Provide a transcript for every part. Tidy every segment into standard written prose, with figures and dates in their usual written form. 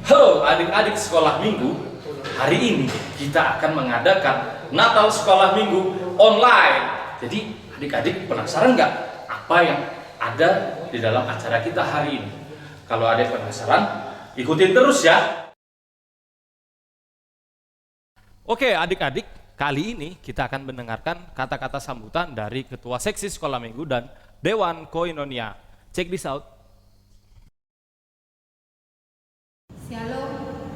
Halo adik-adik sekolah minggu, hari ini kita akan mengadakan Natal sekolah minggu online. Jadi adik-adik penasaran nggak apa yang ada di dalam acara kita hari ini? Kalau adik penasaran, ikutin terus ya. Oke adik-adik, kali ini kita akan mendengarkan kata-kata sambutan dari Ketua Seksi Sekolah Minggu dan Dewan Koinonia. Check this out. Shalom,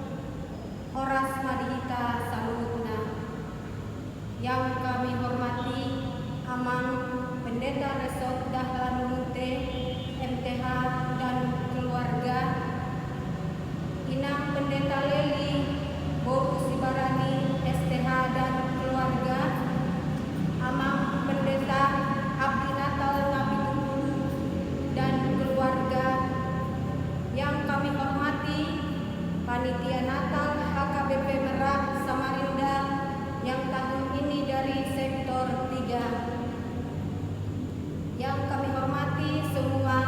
Horas Madhita Salutna. Yang kami hormati Amang Pendeta Resort Dahlan Munte, MTH dan keluarga, Inang Pendeta Leli, Boru Sibarani, STH dan keluarga, Amang Pendeta Abdi Natal Nabi Tungulu dan keluarga, yang kami hormati Panitia Natal HKBP Merak Samarinda yang tahun ini dari sektor 3. Yang kami hormati semua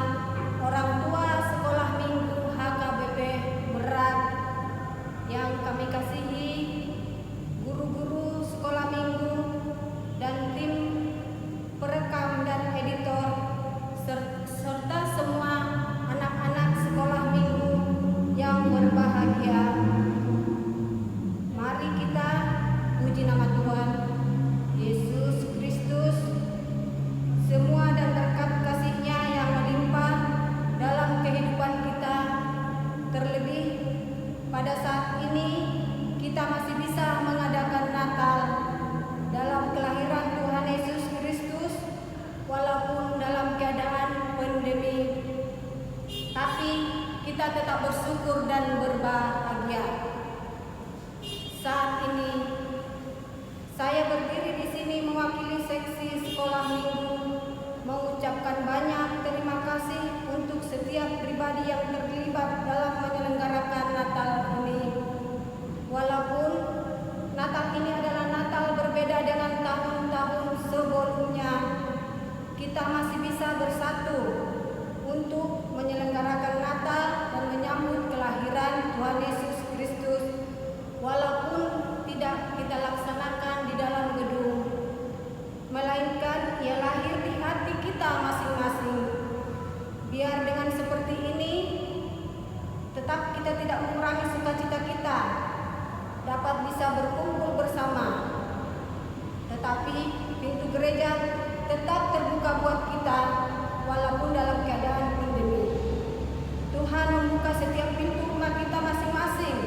orang tua sekolah minggu HKBP Merak yang kami kasihi, guru-guru sekolah minggu dan tim perekam dan editor serta semua anak-anak sekolah minggu yang berbahagia. Mari kita puji nama Tuhan Yesus Kristus, semua dan berkat kasih-Nya yang melimpah dalam kehidupan kita. Terlebih pada saat ini kita masih bisa mengadakan Natal dalam kelahiran Tuhan Yesus Kristus walaupun dalam keadaan pandemi. Tapi kita tetap bersyukur dan berbahagia. Saat ini saya berdiri di sini mewakili seksi sekolah minggu, mengucapkan banyak terima kasih untuk setiap pribadi yang terlibat dalam menyelenggarakan Natal ini. Walaupun Natal ini adalah Natal berbeda dengan tahun-tahun sebelumnya, kita masih bisa bersatu untuk menyelenggarakan Natal dan menyambut kelahiran Tuhan Yesus Kristus, walaupun tidak kita laksanakan di dalam gedung, melainkan Ia lahir di hati kita masing-masing. Biar dengan seperti ini tetap kita tidak mengurangi sukacita kita dapat bisa berkumpul bersama, tetapi pintu gereja tetap terbuka buat kita walaupun dalam keadaan pandemi. Tuhan membuka setiap pintu rumah kita masing-masing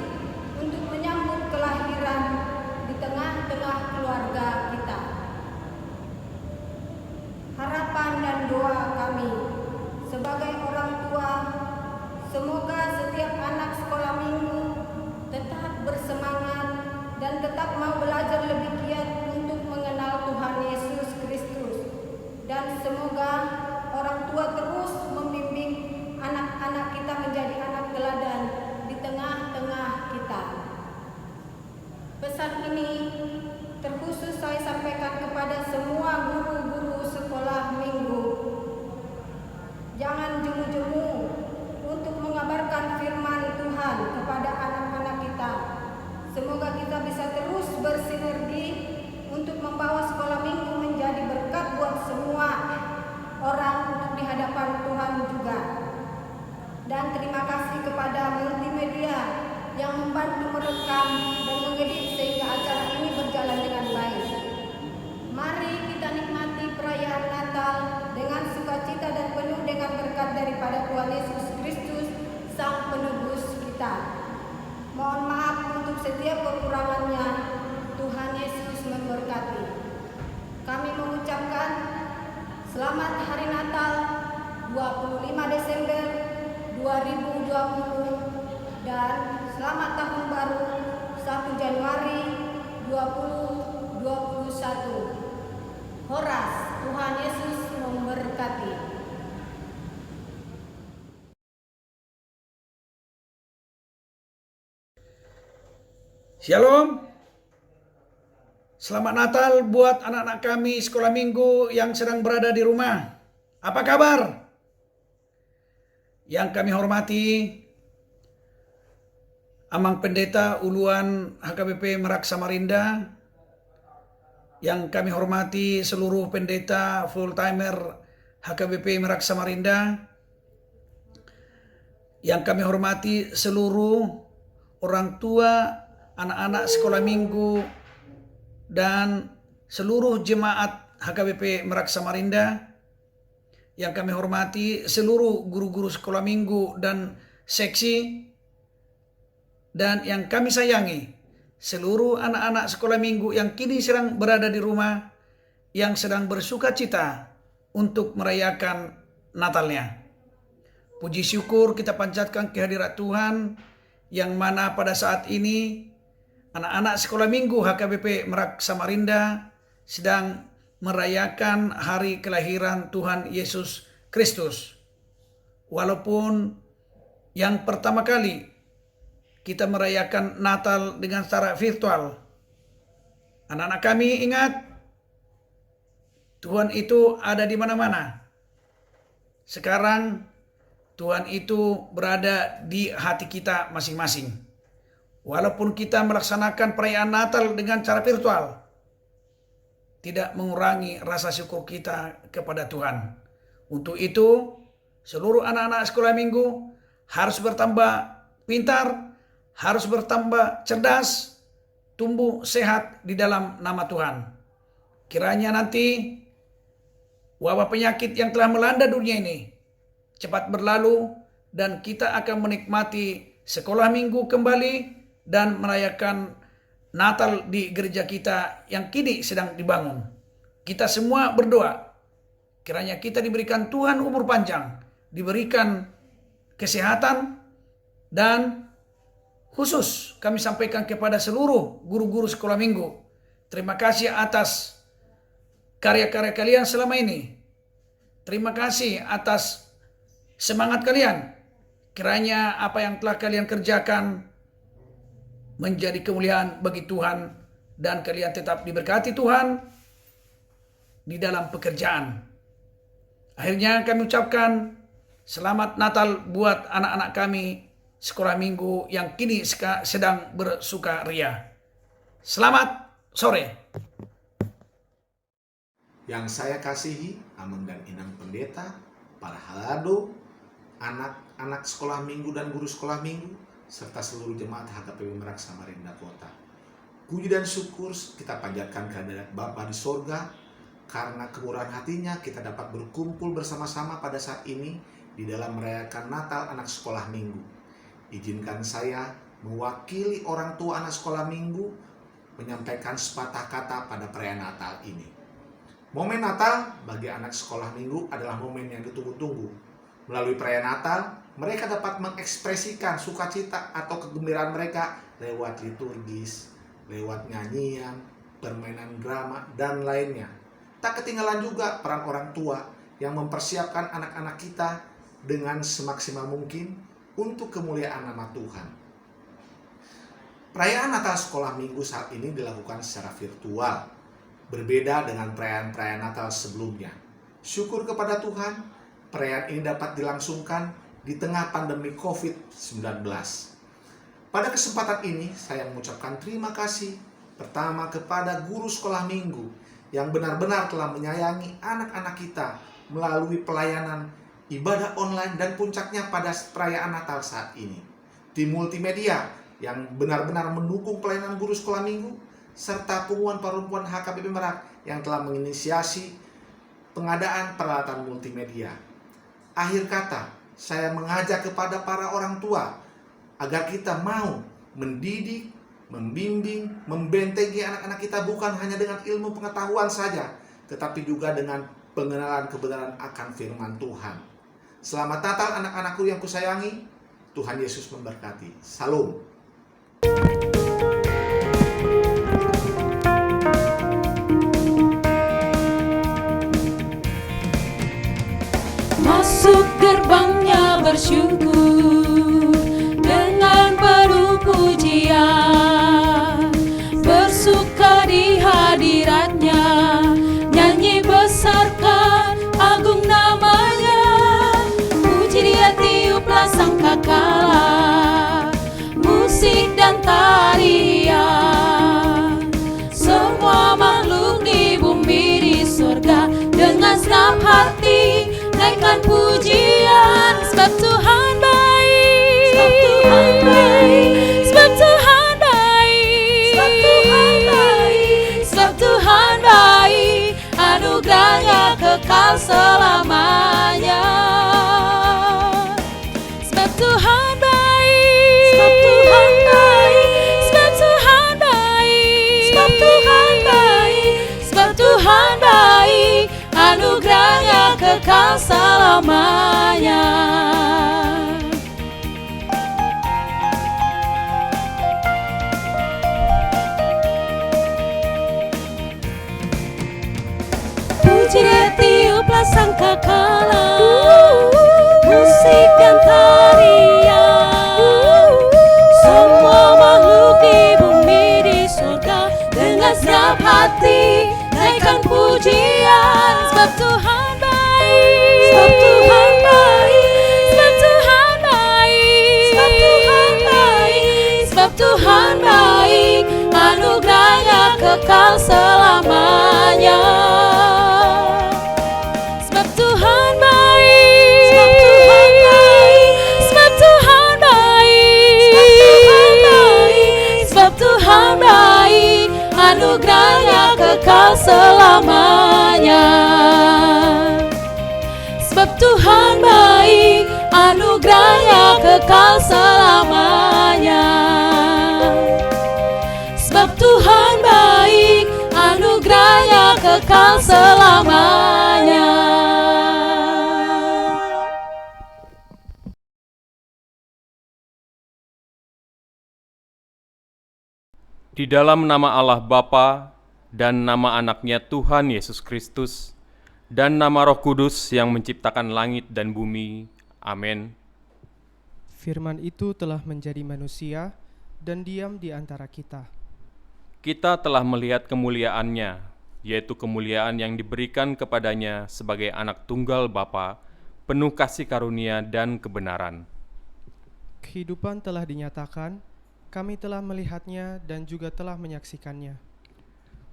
untuk menyambut kelahiran di tengah-tengah keluarga kita. Harapan dan doa kami sebagai orang tua, semoga setiap anak sekolah minggu tetap bersemangat dan tetap mau belajar lebih giat untuk mengenal Tuhan Yesus Kristus. Dan semoga orang tua terus membimbing anak-anak kita menjadi anak teladan di tengah-tengah kita. Pesan ini terkhusus saya sampaikan kepada semua guru-guru sekolah minggu. Jangan jemu-jemu untuk mengabarkan firman Tuhan kepada anak-anak kita. Semoga kita bisa terus bersinergi untuk membawa sekolah minggu menjadi berkat buat semua orang untuk di hadapan Tuhan juga. Dan terima kasih kepada multimedia yang membantu merekam dan mengedit sehingga acara ini berjalan dengan baik. Mari kita nikmati perayaan Natal dengan sukacita dan penuh dengan berkat daripada Tuhan Yesus Kristus, Sang Penebus kita. Mohon maaf untuk setiap kekurangannya. Tuhan Yesus memberkati. Kami mengucapkan selamat Hari Natal 25 Desember 2020 dan selamat Tahun Baru 1 Januari 2021. Horas, Tuhan Yesus memberkati. Shalom. Selamat Natal buat anak-anak kami sekolah minggu yang sedang berada di rumah. Apa kabar? Yang kami hormati Amang Pendeta Uluan HKBP Merak Samarinda, yang kami hormati seluruh pendeta full timer HKBP Merak Samarinda, yang kami hormati seluruh orang tua, anak-anak sekolah minggu, dan seluruh jemaat HKBP Merak Samarinda, yang kami hormati seluruh guru-guru sekolah minggu dan seksi, dan yang kami sayangi seluruh anak-anak sekolah minggu yang kini sedang berada di rumah, yang sedang bersuka cita untuk merayakan Natalnya. Puji syukur kita panjatkan kehadirat Tuhan, yang mana pada saat ini anak-anak sekolah minggu HKBP Merak Samarinda sedang merayakan hari kelahiran Tuhan Yesus Kristus. Walaupun yang pertama kali kita merayakan Natal dengan secara virtual, anak-anak kami ingat, Tuhan itu ada di mana-mana. Sekarang Tuhan itu berada di hati kita masing-masing. Walaupun kita melaksanakan perayaan Natal dengan cara virtual, tidak mengurangi rasa syukur kita kepada Tuhan. Untuk itu, seluruh anak-anak sekolah minggu harus bertambah pintar, harus bertambah cerdas, tumbuh sehat di dalam nama Tuhan. Kiranya nanti wabah penyakit yang telah melanda dunia ini cepat berlalu, dan kita akan menikmati sekolah minggu kembali dan merayakan Natal di gereja kita yang kini sedang dibangun. Kita semua berdoa, kiranya kita diberikan Tuhan umur panjang, diberikan kesehatan, dan khusus kami sampaikan kepada seluruh guru-guru sekolah minggu, terima kasih atas karya-karya kalian selama ini. Terima kasih atas semangat kalian. Kiranya apa yang telah kalian kerjakan menjadi kemuliaan bagi Tuhan, dan kalian tetap diberkati Tuhan di dalam pekerjaan. Akhirnya kami ucapkan selamat Natal buat anak-anak kami sekolah minggu yang kini sedang bersukaria. Selamat sore. Yang saya kasihi, Amang dan Inang Pendeta, para halado, anak-anak sekolah minggu dan guru sekolah minggu, serta seluruh jemaat HKBP Merak Samarinda Kota. Puji dan syukur kita panjatkan kehadirat Bapa di sorga, karena kemurahan hatinya kita dapat berkumpul bersama-sama pada saat ini di dalam merayakan Natal anak sekolah minggu. Izinkan saya mewakili orang tua anak sekolah minggu menyampaikan sepatah kata pada perayaan Natal ini. Momen Natal bagi anak sekolah minggu adalah momen yang ditunggu-tunggu. Melalui perayaan Natal, mereka dapat mengekspresikan sukacita atau kegembiraan mereka lewat liturgis, lewat nyanyian, permainan drama, dan lainnya. Tak ketinggalan juga peran orang tua yang mempersiapkan anak-anak kita dengan semaksimal mungkin untuk kemuliaan nama Tuhan. Perayaan Natal sekolah minggu saat ini dilakukan secara virtual, berbeda dengan perayaan-perayaan Natal sebelumnya. Syukur kepada Tuhan, perayaan ini dapat dilangsungkan di tengah pandemi COVID-19. Pada kesempatan ini, saya mengucapkan terima kasih pertama kepada guru sekolah minggu yang benar-benar telah menyayangi anak-anak kita melalui pelayanan ibadah online, dan puncaknya pada perayaan Natal saat ini. Tim multimedia yang benar-benar mendukung pelayanan guru sekolah minggu, serta pengumuman perempuan HKBP Merak yang telah menginisiasi pengadaan peralatan multimedia. Akhir kata, saya mengajak kepada para orang tua agar kita mau mendidik, membimbing, membentengi anak-anak kita bukan hanya dengan ilmu pengetahuan saja, tetapi juga dengan pengenalan kebenaran akan firman Tuhan. Selamat Natal anak-anakku yang kusayangi. Tuhan Yesus memberkati. Salam. Masuk gerbangnya bersyukur dengan penuh pujian, bersuka di hadiratnya, nyanyi besarkan agung namanya, puji dia tiuplah sangkakala, musik naikkan pujian, sebab Tuhan baik, sebab Tuhan baik, sebab Tuhan baik, sebab Tuhan baik, sebab Tuhan baik, anugerahnya kekal selamanya. Sebab Tuhan baik, sebab Tuhan baik, sebab Tuhan baik, sebab Tuhan baik, sebab Tuhan baik, anugerahnya kekal selamanya. Puji dia tiuplah sangkakala, musik dan tarian, semua makhluk di bumi di surga dengan senang hati naikkan pujian, sebab Tuhan baik, sebab Tuhan baik, sebab Tuhan baik, sebab Tuhan baik, sebab Tuhan baik, anugerahnya kekal selamanya. Sebab Tuhan baik, sebab Tuhan baik, sebab Tuhan baik, sebab Tuhan baik, anugerahnya kekal selamanya. Sebab Tuhan baik, anugerahnya kekal selamanya. Sebab Tuhan baik, anugerahnya kekal selamanya. Di dalam nama Allah Bapa dan nama anaknya Tuhan Yesus Kristus dan nama Roh Kudus yang menciptakan langit dan bumi. Amin. Firman itu telah menjadi manusia dan diam di antara kita. Kita telah melihat kemuliaannya, yaitu kemuliaan yang diberikan kepadanya sebagai anak tunggal Bapa, penuh kasih karunia dan kebenaran. Kehidupan telah dinyatakan, kami telah melihatnya dan juga telah menyaksikannya.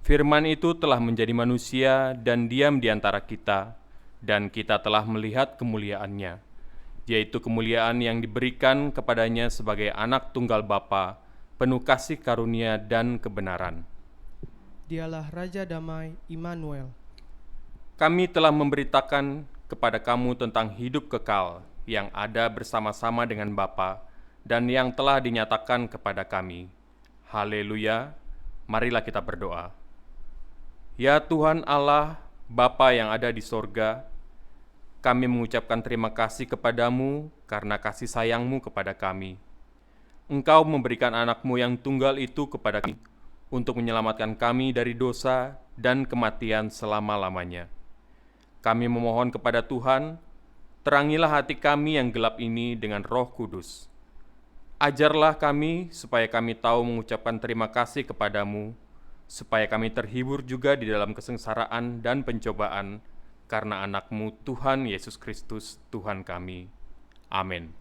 Firman itu telah menjadi manusia dan diam di antara kita, dan kita telah melihat kemuliaannya, yaitu kemuliaan yang diberikan kepadanya sebagai anak tunggal Bapa, penuh kasih karunia dan kebenaran. Dialah Raja Damai Immanuel. Kami telah memberitakan kepada kamu tentang hidup kekal yang ada bersama-sama dengan Bapa dan yang telah dinyatakan kepada kami. Haleluya, marilah kita berdoa. Ya Tuhan Allah, Bapa yang ada di sorga, kami mengucapkan terima kasih kepadamu karena kasih sayang-Mu kepada kami. Engkau memberikan anak-Mu yang tunggal itu kepada kami untuk menyelamatkan kami dari dosa dan kematian selama-lamanya. Kami memohon kepada Tuhan, terangilah hati kami yang gelap ini dengan Roh Kudus. Ajarlah kami supaya kami tahu mengucapkan terima kasih kepadamu, supaya kami terhibur juga di dalam kesengsaraan dan pencobaan, karena anak-Mu Tuhan Yesus Kristus, Tuhan kami. Amin.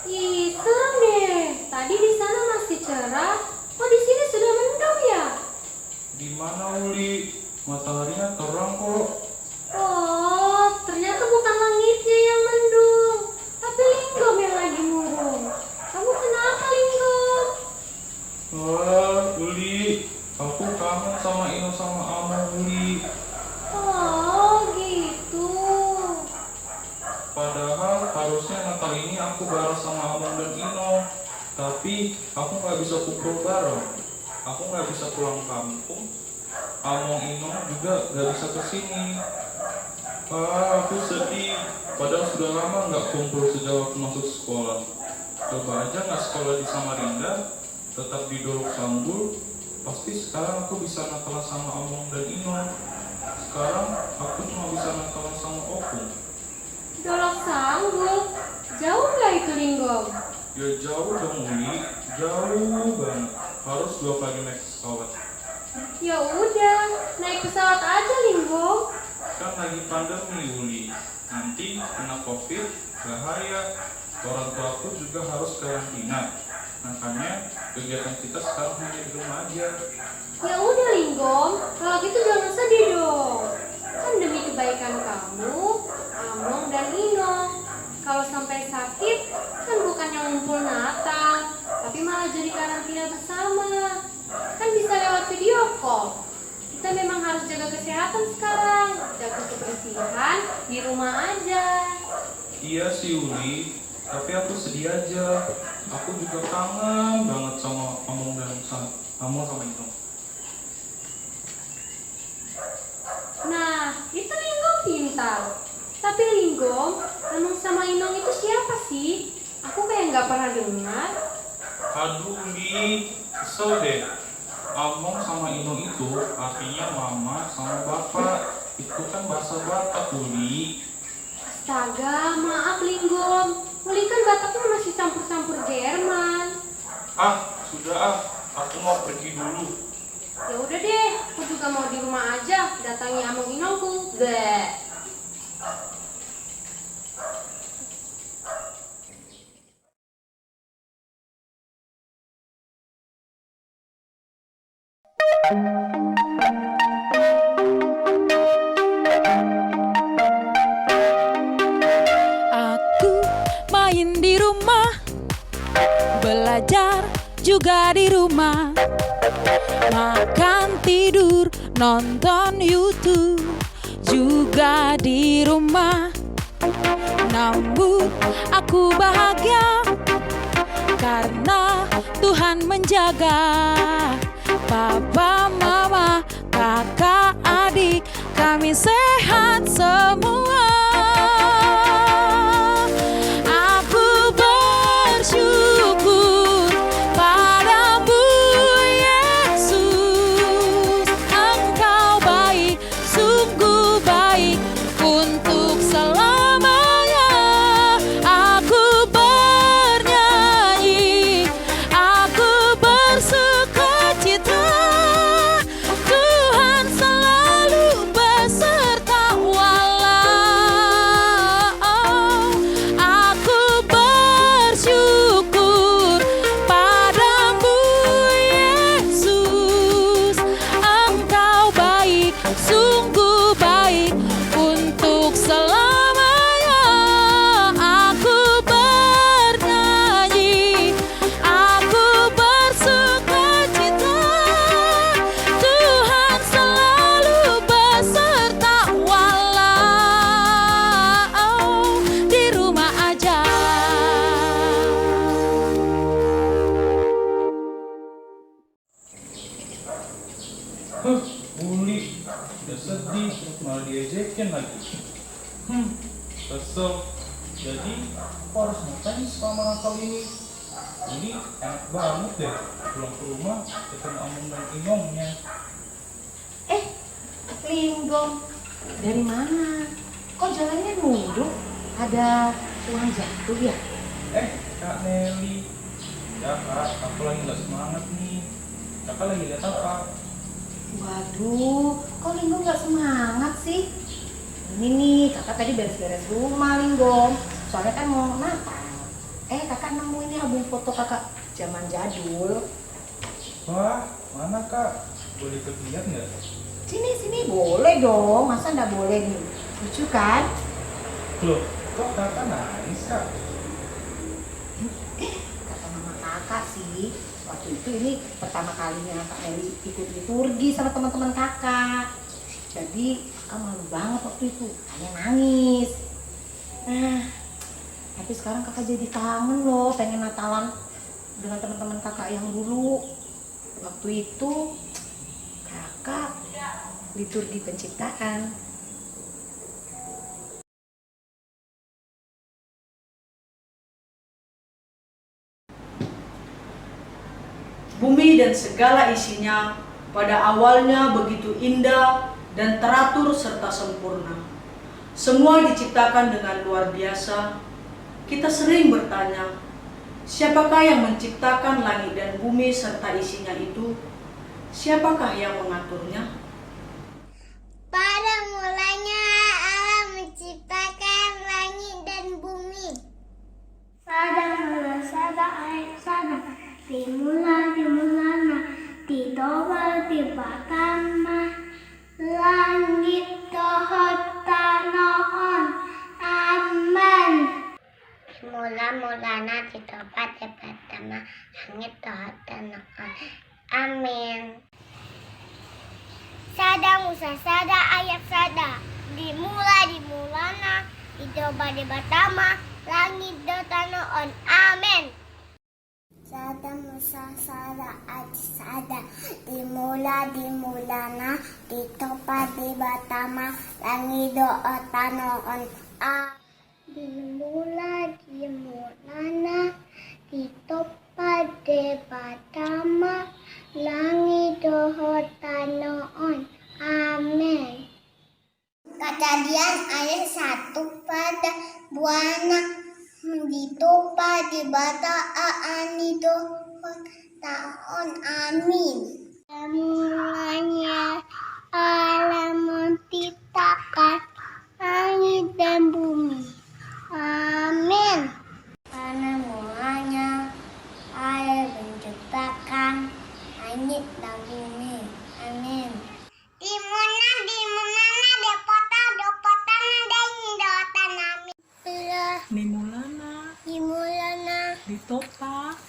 Ih, serem deh. Tadi di sana masih cerah, sama Ino sama Among, Uli. Oh gitu. Padahal harusnya Natal ini aku bareng sama Among dan Ino. Tapi aku nggak bisa kumpul bareng. Aku nggak bisa pulang kampung. Among Ino juga nggak bisa kesini. Aku sedih. Padahal sudah lama nggak kumpul sejak aku masuk sekolah. Coba aja nggak sekolah di Samarinda, tetap di Dolok Sanggul, pasti sekarang aku bisa Natal sama Among dan Ino. Sekarang aku cuma bisa Natal sama Opung. Dolok Sanggul. Jauh nggak itu, Linggom? Ya jauh dong, Uli. Jauh banget. Harus 2 kali naik pesawat. Ya udah, naik pesawat aja, Linggom. Kan lagi pandemi, Uli. Nanti kena COVID, bahaya. Orang tuaku juga harus karantina. Makanya kegiatan kita sekarang hanya di rumah aja. Ya udah, Linggom. Kalau gitu jangan sedih dong. Kan demi kebaikan kamu, Among dan Ino. Kalau sampai sakit, kan bukannya ngumpul Natal, tapi malah jadi karantina bersama. Kan bisa lewat video call. Kita memang harus jaga kesehatan sekarang. Jaga kebersihan di rumah aja. Iya sih, Uli. Tapi aku sedih aja. Aku juga kangen banget sama Among sama Ino. Nah, itu Linggom pintar. Tapi Linggom, Among sama Inong itu siapa sih? Aku kayak nggak pernah dengar. Aduh, Uli. Kesel deh. Among sama Ino itu artinya mama sama bapak. Itu kan bahasa Batak, Uli. Astaga, maaf Linggom. Uli kan Bataknya masih campur-campur Jerman. Sudah aku mau pergi dulu. Ya udah deh, aku juga mau di rumah aja. Datangi Among Inongku. Bleh. Aku main di rumah, belajar juga di rumah, makan tidur nonton YouTube juga di rumah. Namun aku bahagia karena Tuhan menjaga. Papa, mama, kakak, adik, kami sehat semua. Aku bersyukur padamu Yesus. Engkau baik, sungguh baik untuk selamanya. Aku bernyanyi, aku bersukacita. Tuhan selalu beserta walau aku bersyukur padamu Yesus. Engkau baik, sungguh baik untuk selamanya. Aku bernyanyi, aku bersukacita. Tuhan selalu beserta walau di rumah aja. Uli, udah sedih, malah diejekin lagi. Kesel. Jadi, aku harus ngapain selama Natal ini? Ini enak banget deh, pulang ke rumah ketemu Among dan Inongnya. Linggom, dari mana? Kok jalannya nunduk? Ada uang jatuh ya? Kak Nelly. Ya kak, aku lagi gak semangat nih. Kakak lagi lihat apa? Waduh, kok Linggom gak semangat sih? Ini nih, kakak tadi beres-beres rumah Linggom. Soalnya kan mau Natal. Kakak nemu ini album foto kakak zaman jadul. Wah, mana kak? Boleh ikut lihat nggak? Sini, boleh dong. Masa nggak boleh nih? Lucu kan? Loh, kok kakak nangis kak? Kata mama kakak sih, Waktu itu ini pertama kalinya Kak Meli ikut liturgi sama teman-teman kakak. Jadi kakak malu banget waktu itu, hanya nangis. Nah, tapi sekarang kakak jadi kangen loh, pengen Natalan dengan teman-teman kakak yang dulu. Waktu itu kakak liturgi penciptaan. Bumi dan segala isinya pada awalnya begitu indah dan teratur serta sempurna. Semua diciptakan dengan luar biasa. Kita sering bertanya, siapakah yang menciptakan langit dan bumi serta isinya itu? Siapakah yang mengaturnya? Pada mulanya Allah menciptakan langit dan bumi. Dimulana ditoba pertama langit tohotanoon aman. Mula-mulana ditoba pertama langit tohotanoon amin. Sada Musa sada ayat sada dimulana ditoba pertama langit tohotanoon amin. Sada Musa sada ayat sada dimulana ditoba pertama langit tohotanoon amin. Dimulana ditoba pertama langit tohotanoon amin. Kejadian ayat 1 pada buana ditoba di bata anido tahun amin. Mulanya Allah menciptakan langit dan bumi. Amin. Karena mulanya Allah menciptakan langit dan bumi. Amin. Dimulana ditopa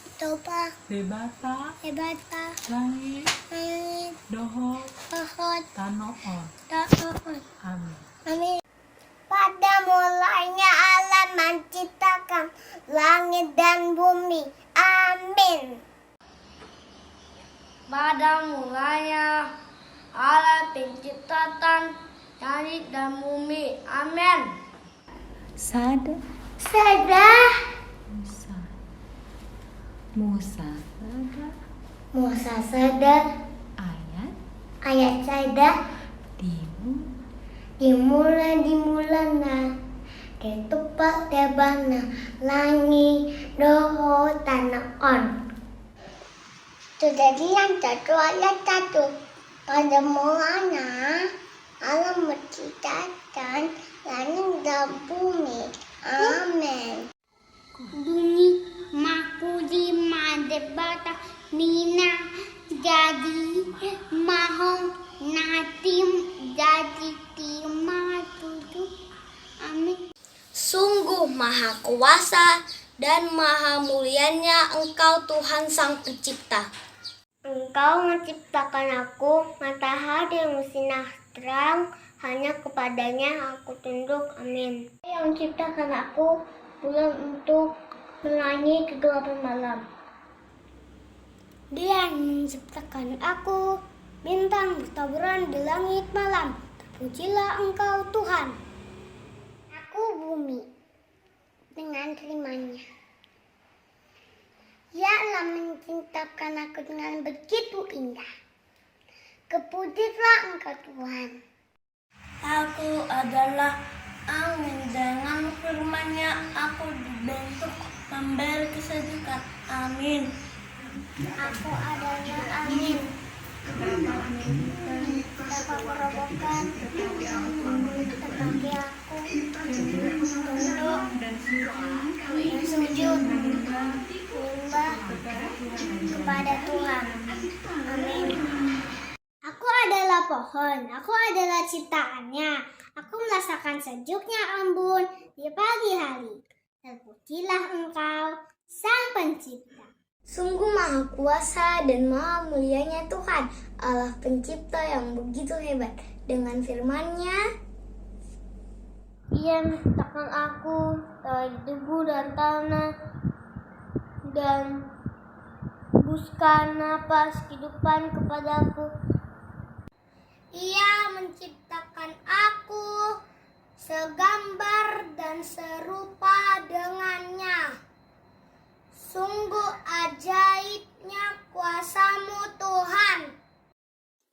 debata langit dohot tanoon amin. Pada mulanya Allah menciptakan langit dan bumi. Amin. Pada mulanya Allah penciptaan langit dan bumi. Amin. Sada Musa sada ayat sada dimulana ditoba tebana langit doho tanoon. Jadi yang satu ayat satu. Pada mulanya Allah menciptakan langit dan bumi. Amin. Bunyi makudi madebata nina jadi mahong natim jadi timah tujuh. Amin. Sungguh maha kuasa dan maha mulianya Engkau Tuhan Sang Pencipta. Engkau menciptakan aku, matahari yang bersinar terang, hanya kepadanya aku tunduk. Amin. Yang menciptakan aku, bulan untuk menerangi kegelapan malam. Dia yang menciptakan aku, bintang bertaburan di langit malam. Terpujilah Engkau Tuhan. Aku bumi dengan terimanya. Ia menciptakan aku dengan begitu indah. Kepujilah Engkau Tuhan. Aku adalah angin, dengan firman-Nya aku dibentuk memberi kesejukan. Amin. Aku adalah angin, dapat merobohkan tetapi aku tunduk dan sujud menyembah kepada Tuhan. Amin. Aku adalah pohon, aku adalah ciptaannya. Aku merasakan sejuknya embun di pagi hari. Terpujilah Engkau, Sang Pencipta. Sungguh maha kuasa dan maha mulianya Tuhan, Allah pencipta yang begitu hebat. Dengan firman-Nya, Ia menciptakan aku dari debu dan tanah dan hembuskan napas kehidupan kepadaku. Ia menciptakan aku segambar dan serupa dengannya. Sungguh ajaibnya kuasa-Mu Tuhan.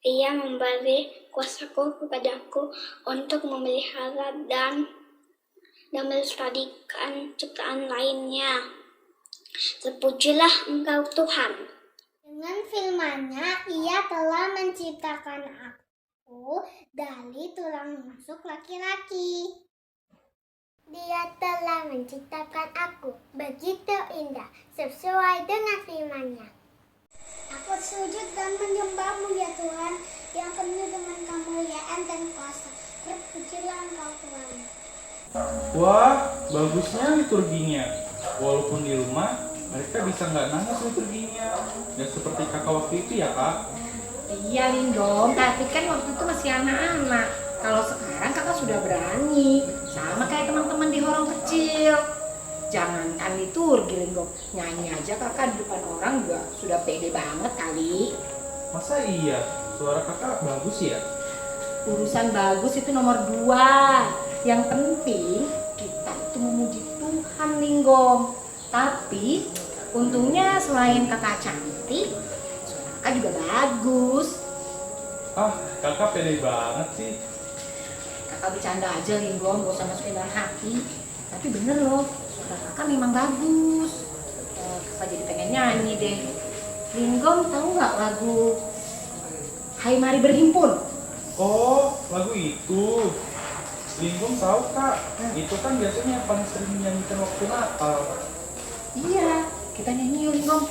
Ia memberi kuasa-Ku kepadaku untuk memelihara dan melestarikan ciptaan lainnya. Terpujilah Engkau Tuhan. Dengan firman-Nya, Ia telah menciptakan aku dari tulang rusuk laki-laki. Dia telah menciptakan aku begitu indah, sesuai dengan firman-Nya. Aku sujud dan menyembah-Mu ya Tuhan, yang penuh dengan kemuliaan dan kuasa. Terpujilah Engkau Tuhan. Wah, bagusnya liturginya. Walaupun di rumah, mereka bisa nggak nangis liturginya. Nggak seperti kakak waktu itu ya, Kak? Iya Lindom, tapi kan waktu itu masih anak-anak. Kalau sekarang kakak sudah berani, sama kayak teman-teman di horong kecil. Jangankan liturgi Lindom, nyanyi aja kakak di depan orang juga sudah pede banget kali. Masa iya? Suara kakak bagus ya? Urusan bagus itu nomor 2. Yang penting kita itu memuji Tuhan Linggom. Tapi untungnya selain kakak cantik, suara kakak juga bagus. Ah, kakak pede banget sih. Kakak bercanda aja Linggom, gak usah masukin dalam hati. Tapi bener loh, suara kakak memang bagus. Kakak jadi pengen nyanyi deh. Linggom tahu nggak lagu Hai Mari Berhimpun? Oh, lagu itu. Linggom tahu Kak, itu kan biasanya yang paling sering dinyanyikan waktu Natal. Iya, kita nyanyi yuk Linggom.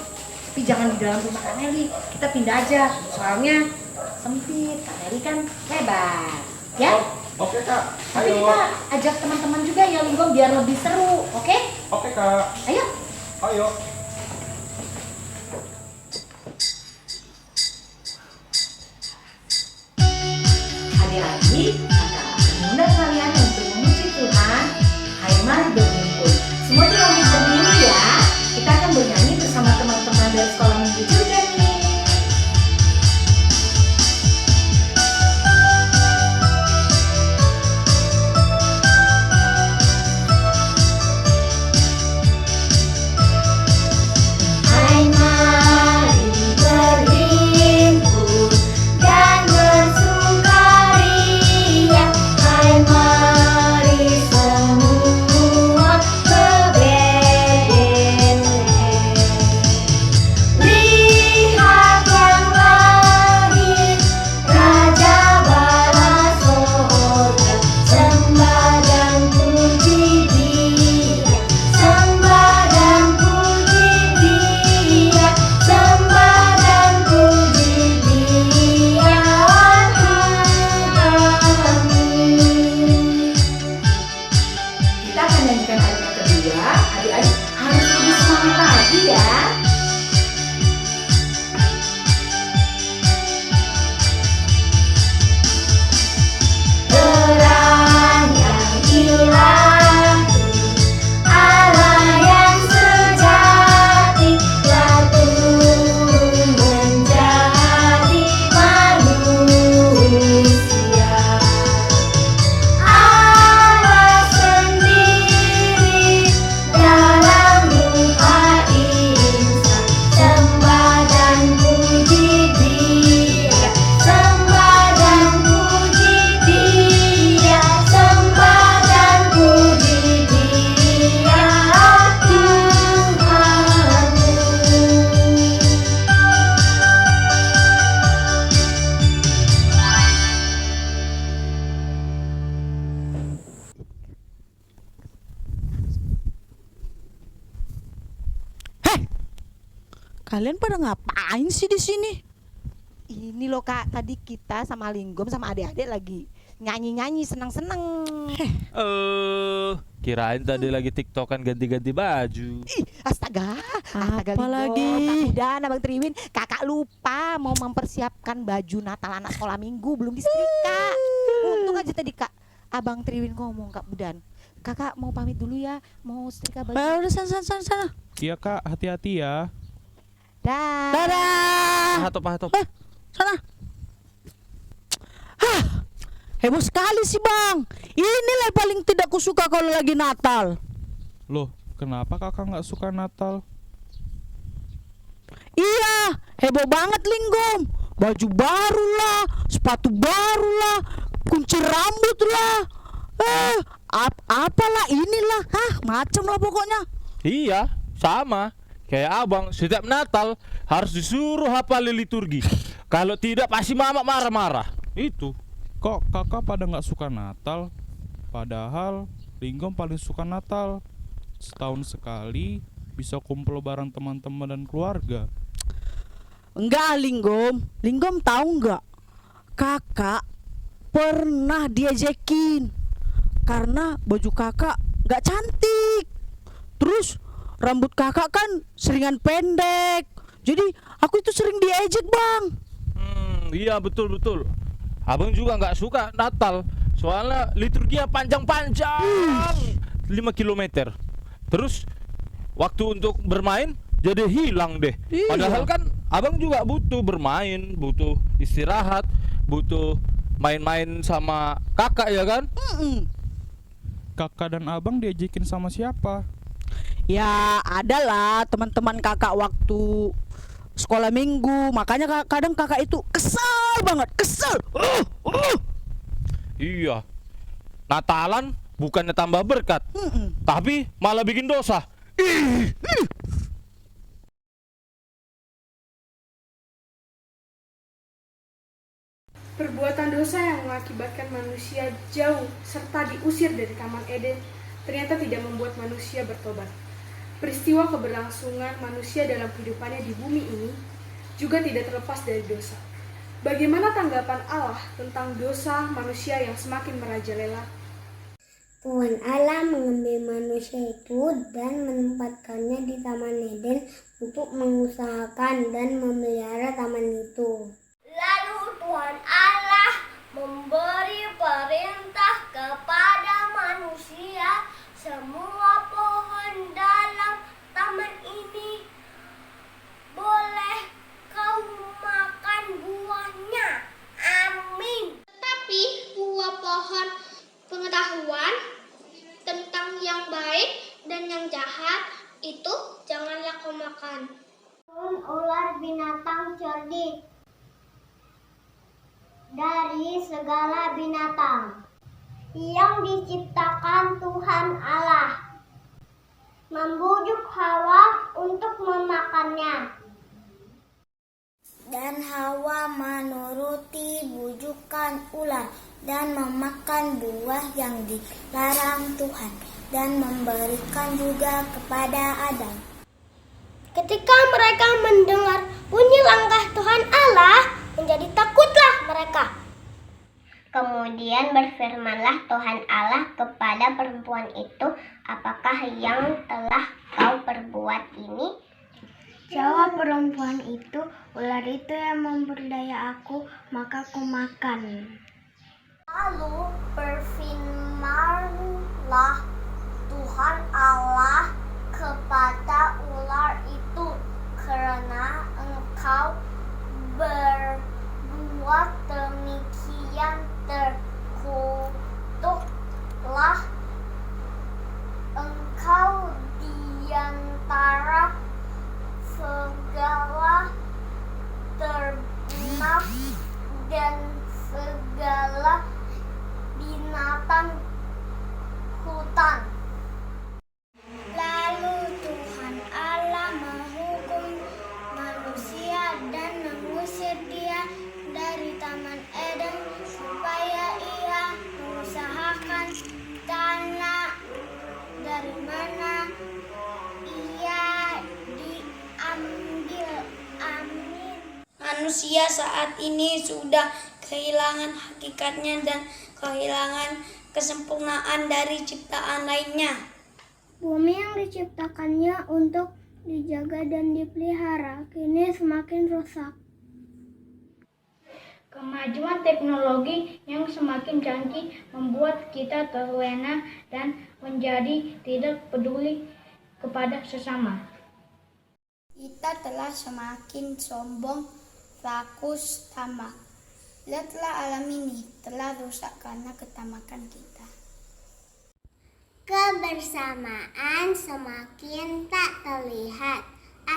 Tapi jangan di dalam rumah Kak Nelly, kita pindah aja. Soalnya sempit, Kak Nelly kan lebar. Ya? Oke Kak, Tapi ayo. kita ajak teman-teman juga ya Linggom biar lebih seru, oke? Oke Kak. Ayo. Ayo. Adik-adik, kakak mengundang kalian untuk memuji Tuhan. Hai Mari Berhimpun. Semua di langit berdiri ya. Kita akan bernyanyi bersama teman-teman dari sekolah minggu juga nih. Hai mari berhimpun dan bersukaria. Hai mari semua ke Betlehem. Lihat yang lahir, Raja bala sorga. Sembah dan puji Dia, sembah dan puji Dia, sembah dan puji Dia, kami. Kita akan nyanyikan ayat yang kedua. Adik-adik harus lebih semangat lagi ya. Terang yang ilahi, Allah yang sejati, telah turun menjadi manusia. Allah sendiri dalam rupa insan, sembah dan puji Dia, sembah dan puji Dia, sembah dan puji Dia, Tuhanmu. Kalian pada ngapain sih di sini? Ini loh Kak, tadi kita sama Linggom sama adik-adik lagi nyanyi-nyanyi senang-senang. Kirain tadi lagi tiktokan ganti-ganti baju. Ih, astaga, Apalagi? Dan Abang Triwin, kakak lupa mau mempersiapkan baju Natal anak sekolah minggu, belum disetrika. Untung aja tadi Kak Abang Triwin ngomong Kak Budan, kakak mau pamit dulu ya, mau setrika baju. Udah sana. Iya kak, hati-hati ya. Dadah. Hatop. Sana. Heboh sekali sih bang. Inilah yang paling tidak kusuka kalau lagi Natal. Loh, kenapa kakak nggak suka Natal? Iya, heboh banget Linggom. Baju baru lah, sepatu baru lah, kunci rambut lah. Apalah inilah, macam lah pokoknya. Iya, sama. Kayak abang, setiap Natal harus disuruh hafal liturgi. Kalau tidak pasti mama marah-marah. Itu. Kok kakak pada nggak suka Natal? Padahal Linggom paling suka Natal. Setahun sekali bisa kumpul bareng teman-teman dan keluarga. Enggak Linggom tahu enggak? Kakak pernah diajakin karena baju kakak nggak cantik. Terus rambut kakak kan seringan pendek. Jadi aku itu sering diejek bang. Iya betul. Abang juga nggak suka Natal. Soalnya liturginya panjang-panjang 5 km. Terus waktu untuk bermain jadi hilang deh. Iya. Padahal kan abang juga butuh bermain, butuh istirahat, butuh main-main sama kakak ya kan? Kakak dan abang diajakin sama siapa? Ya adalah teman-teman kakak waktu sekolah minggu. Makanya kadang kakak itu kesel banget, kesel. Iya. Natalan bukannya tambah berkat, tapi malah bikin dosa. Perbuatan dosa yang mengakibatkan manusia jauh serta diusir dari Taman Eden ternyata tidak membuat manusia bertobat. Peristiwa keberlangsungan manusia dalam kehidupannya di bumi ini juga tidak terlepas dari dosa. Bagaimana tanggapan Allah tentang dosa manusia yang semakin merajalela? Tuhan Allah mengambil manusia itu dan menempatkannya di Taman Eden untuk mengusahakan dan memelihara taman itu. Lalu Tuhan Allah memberi perintah kepada manusia, semua pohon dalam taman ini boleh kau makan buahnya. Amin. Tapi buah pohon pengetahuan tentang yang baik dan yang jahat itu janganlah kau makan. Ular binatang cerdik dari segala binatang yang diciptakan Tuhan Allah, membujuk Hawa untuk memakannya. Dan Hawa menuruti bujukan ular dan memakan buah yang dilarang Tuhan dan memberikan juga kepada Adam. Ketika mereka mendengar bunyi langkah Tuhan Allah, menjadi takutlah mereka. Kemudian berfirmanlah Tuhan Allah kepada perempuan itu, apakah yang telah kau perbuat ini? Jawab perempuan itu, ular itu yang memperdaya aku, maka aku makan. Lalu berfirmanlah Tuhan Allah kepada ular itu, karena engkau berbuat demikian, terkutuklah engkau di antara segala ternak dan segala binatang hutan. Lalu Tuhan Allah menghukum manusia dan mengusir dia dari Taman Eden supaya ia mengusahakan tanah dari mana ia diambil. Amin. Manusia saat ini sudah kehilangan hakikatnya dan kehilangan kesempurnaan dari ciptaan lainnya. Bumi yang diciptakannya untuk dijaga dan dipelihara, kini semakin rusak. Kemajuan teknologi yang semakin canggih membuat kita terlena dan menjadi tidak peduli kepada sesama. Kita telah semakin sombong, rakus, tamak. Lihatlah alam ini telah rusak karena ketamakan kita. Kebersamaan semakin tak terlihat,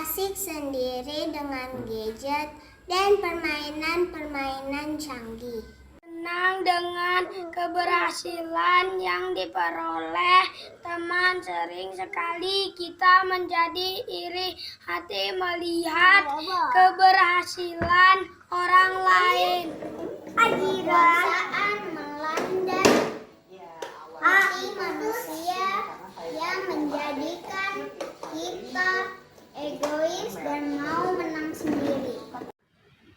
asik sendiri dengan gadget dan permainan-permainan canggih. Senang dengan keberhasilan yang diperoleh teman, sering sekali kita menjadi iri hati melihat keberhasilan orang lain. Perasaan melanda hati manusia yang menjadikan kita egois dan mau menang sendiri.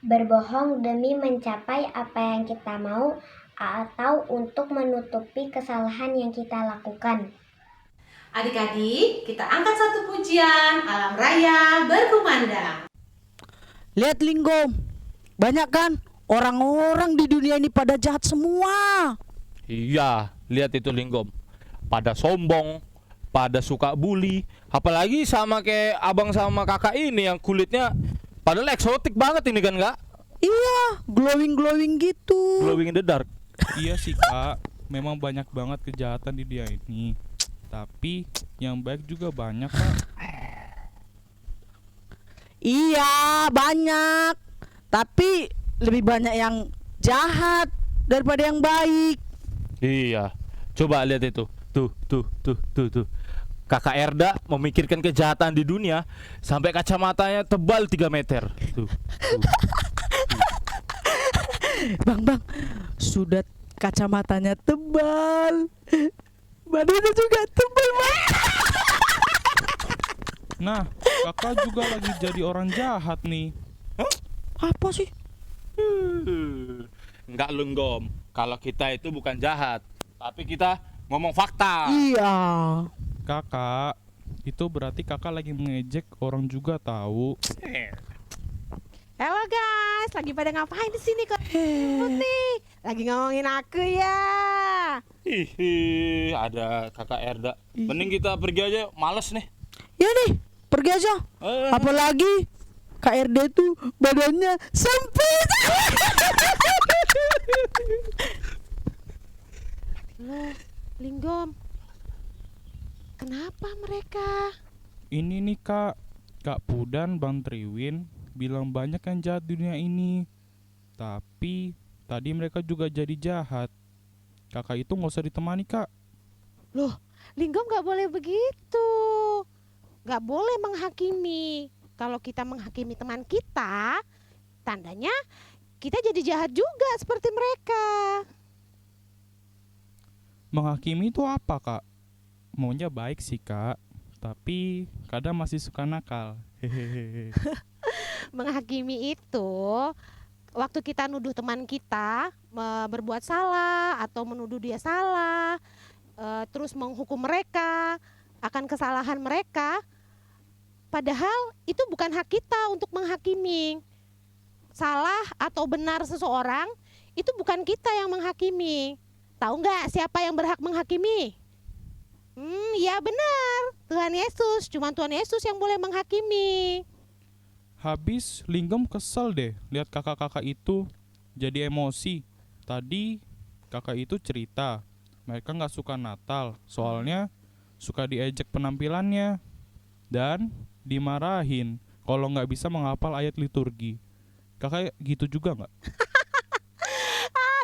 Berbohong demi mencapai apa yang kita mau atau untuk menutupi kesalahan yang kita lakukan. Adik-adik, kita angkat satu pujian Alam Raya Berkumandang. Lihat Linggom, banyak kan orang-orang di dunia ini pada jahat semua. Iya, lihat itu Linggom. Pada sombong, pada suka bully, apalagi sama kayak abang sama kakak ini yang kulitnya padahal eksotik banget ini kan, Kak? Iya, glowing gitu. Glowing in the dark. Iya sih Kak, memang banyak banget kejahatan di dia ini. Tapi yang baik juga banyak Kak. Iya, banyak. Tapi lebih banyak yang jahat daripada yang baik. Iya, coba lihat itu. Tuh. Kakak Erda memikirkan kejahatan di dunia sampai kacamatanya tebal 3 meter. Tuh. Bang, sudah kacamatanya tebal. Badannya juga tebal, Bang. Nah, kakak juga lagi jadi orang jahat nih. Apa sih? Enggak Linggom. Kalau kita itu bukan jahat, tapi kita ngomong fakta. Iya. Kakak, itu berarti kakak lagi mengejek orang juga tahu. Halo guys, lagi pada ngapain di sini kok? Putih, lagi ngomongin aku ya. Hihi, ada kakak Erda. Mending kita pergi aja, males nih. Ya nih, pergi aja. Apalagi Kak RD tuh badannya sempit. Loh, Linggom, kenapa mereka? Ini nih Kak Pudan, Bang Triwin bilang banyak yang jahat di dunia ini. Tapi tadi mereka juga jadi jahat. Kakak itu nggak usah ditemani Kak. Loh, Linggom gak boleh begitu. Gak boleh menghakimi. Kalau kita menghakimi teman kita, tandanya kita jadi jahat juga seperti mereka. Menghakimi itu apa Kak? Maunya baik sih Kak, tapi kadang masih suka nakal. Hehehe. Menghakimi itu waktu kita nuduh teman kita berbuat salah atau menuduh dia salah, terus menghukum mereka akan kesalahan mereka, padahal itu bukan hak kita untuk menghakimi. Salah atau benar seseorang itu bukan kita yang menghakimi. Tahu nggak siapa yang berhak menghakimi? Ya benar, Tuhan Yesus. Cuma Tuhan Yesus yang boleh menghakimi. Habis Linggom kesel deh lihat kakak-kakak itu jadi emosi. Tadi kakak itu cerita mereka nggak suka Natal soalnya suka diejek penampilannya dan dimarahin kalau nggak bisa menghafal ayat liturgi. Kakak gitu juga nggak?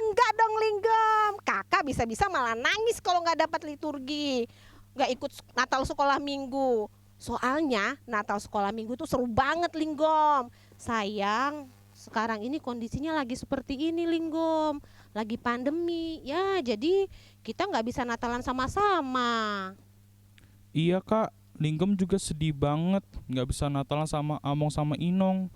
Enggak dong Linggom, kakak bisa-bisa malah nangis kalau nggak dapat liturgi, nggak ikut Natal sekolah minggu. Soalnya Natal sekolah minggu tuh seru banget Linggom. Sayang, sekarang ini kondisinya lagi seperti ini Linggom, lagi pandemi. Ya jadi kita nggak bisa Natalan sama-sama. Iya Kak, Linggom juga sedih banget nggak bisa Natalan sama Among sama Inong.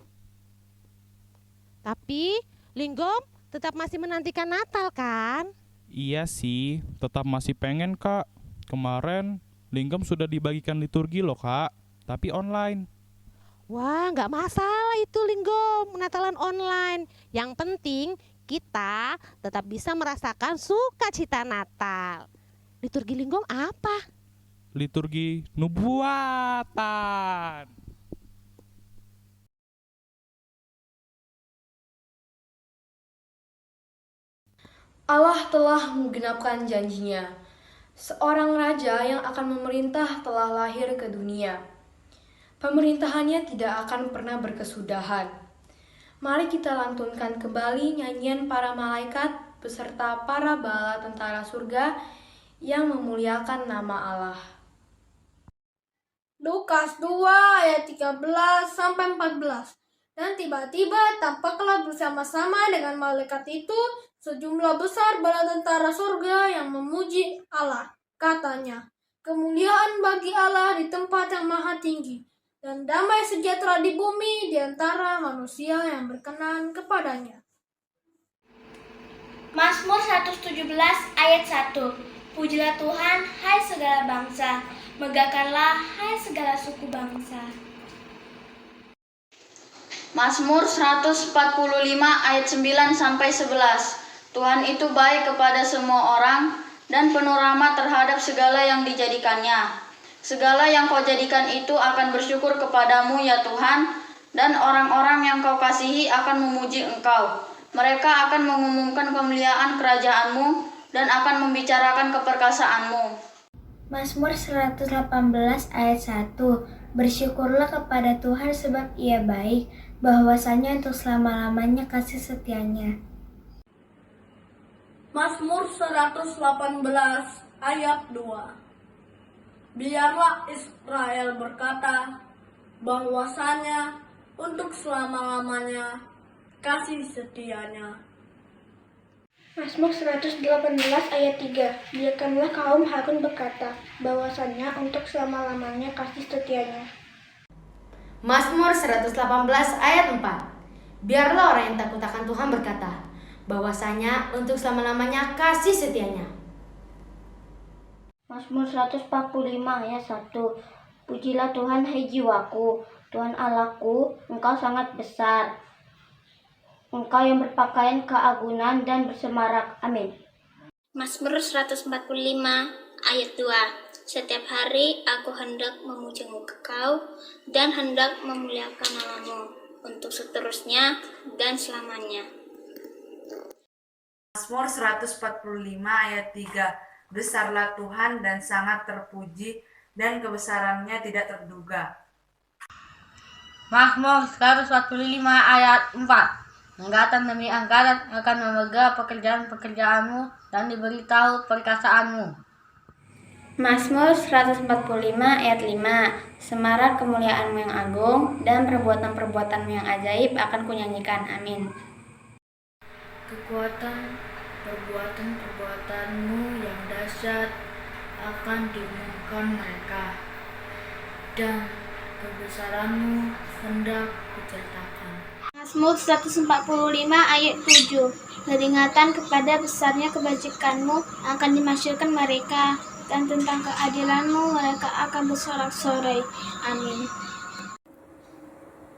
Tapi Linggom tetap masih menantikan Natal kan? Iya sih, tetap masih pengen Kak. Kemarin Linggom sudah dibagikan liturgi loh Kak. tapi online. Wah, nggak masalah itu Linggom, Natalan online. Yang penting kita tetap bisa merasakan sukacita Natal. Liturgi Linggom apa? Liturgi nubuatan. Allah telah menggenapkan janjinya. Seorang raja yang akan memerintah telah lahir ke dunia. Pemerintahannya tidak akan pernah berkesudahan. Mari kita lantunkan kembali nyanyian para malaikat beserta para bala tentara surga yang memuliakan nama Allah. Lukas 2 ayat 13 sampai 14. Dan tiba-tiba tampaklah bersama-sama dengan malaikat itu sejumlah besar bala tentara surga yang memuji Allah. Katanya, kemuliaan bagi Allah di tempat yang maha tinggi, dan damai sejahtera di bumi di antara manusia yang berkenan kepadanya. Mazmur 117 ayat 1. Pujilah Tuhan, hai segala bangsa, megahkanlah hai segala suku bangsa. Mazmur 145 ayat 9 sampai 11. Tuhan itu baik kepada semua orang dan penuh rahmat terhadap segala yang dijadikannya. Segala yang kau jadikan itu akan bersyukur kepadamu ya Tuhan, dan orang-orang yang kau kasihi akan memuji engkau. Mereka akan mengumumkan kemuliaan kerajaanmu dan akan membicarakan keperkasaanmu. Mazmur 118 ayat 1. Bersyukurlah kepada Tuhan sebab Ia baik, bahwasanya untuk selama-lamanya kasih setianya. Mazmur 118 ayat 2. Biarlah Israel berkata bahwasanya untuk selama-lamanya kasih setianya. Mazmur 118 ayat 3. Biarkanlah kaum Harun berkata bahwasanya untuk selama-lamanya kasih setianya. Mazmur 118 ayat 4. Biarlah orang yang takut akan Tuhan berkata bahwasanya untuk selama-lamanya kasih setianya. Mazmur 145 ayat 1. Pujilah Tuhan hai jiwaku, Tuhan Allahku, Engkau sangat besar. Engkau yang berpakaian keagungan dan bersemarak. Amin. Mazmur 145 ayat 2. Setiap hari aku hendak memuji Engkau dan hendak memuliakan namamu untuk seterusnya dan selamanya. Mazmur 145 ayat 3. Besarlah Tuhan dan sangat terpuji, dan kebesarannya tidak terduga. Mazmur 145 ayat 4. Angkatan demi angkatan akan memegang pekerjaan-pekerjaanmu dan diberitahu perkasaanmu. Mazmur 145 ayat 5. Semarak kemuliaanmu yang agung dan perbuatan-perbuatanmu yang ajaib akan kunyanyikan. Amin. Perbuatan-perbuatanmu yang dahsyat akan diumumkan mereka, dan kebesaranmu hendak diceritakan. Mazmur 145 ayat 7. Peringatan kepada besarnya kebajikanmu akan dimasyurkan mereka, dan tentang keadilanmu mereka akan bersorak-sorai. Amin.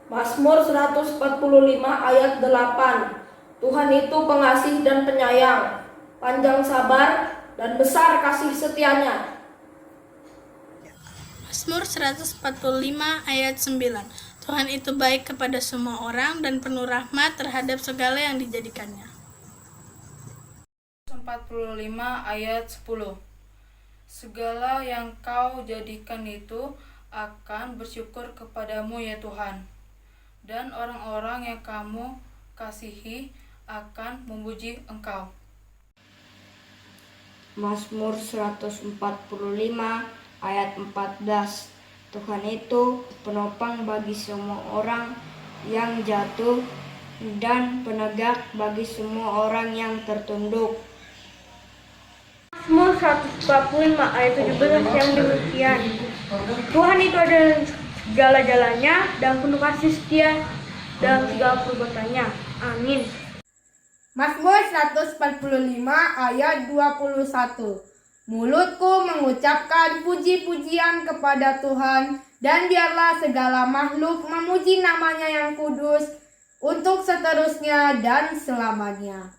Mazmur 145 ayat 8. Tuhan itu pengasih dan penyayang, panjang sabar dan besar kasih setianya. Mazmur 145 ayat 9. Tuhan itu baik kepada semua orang dan penuh rahmat terhadap segala yang dijadikannya. 45 ayat 10. Segala yang kau jadikan itu akan bersyukur kepadamu ya Tuhan, dan orang-orang yang kamu kasihi akan memuji engkau. Mazmur 145 ayat 14. Tuhan itu penopang bagi semua orang yang jatuh dan penegak bagi semua orang yang tertunduk. Mazmur 145 ayat 17 yang demikian. Tuhan itu adalah segala-galanya dan penuh kasih setia dalam segala perbuatannya. Amin. Mazmur 145 ayat 21. Mulutku mengucapkan puji-pujian kepada Tuhan Dan biarlah segala makhluk memuji namanya yang kudus untuk seterusnya dan selamanya.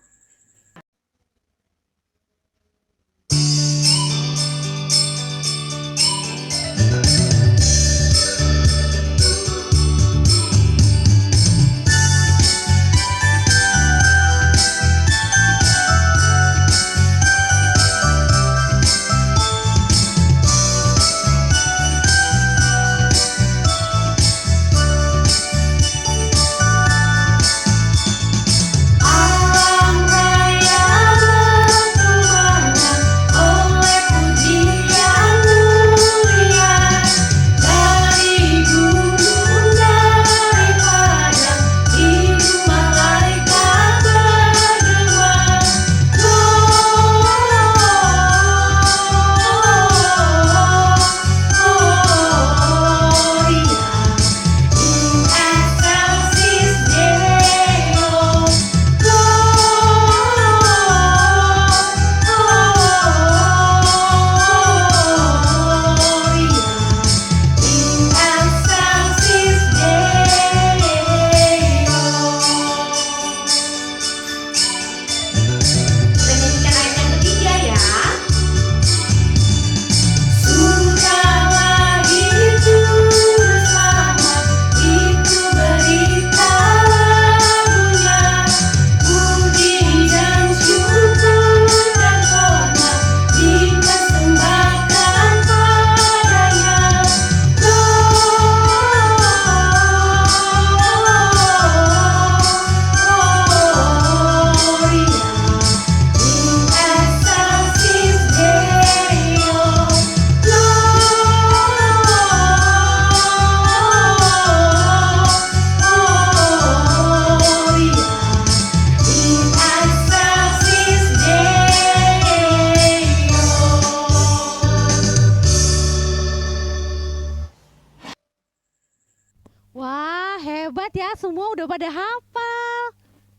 Wah, hebat ya, semua udah pada hafal.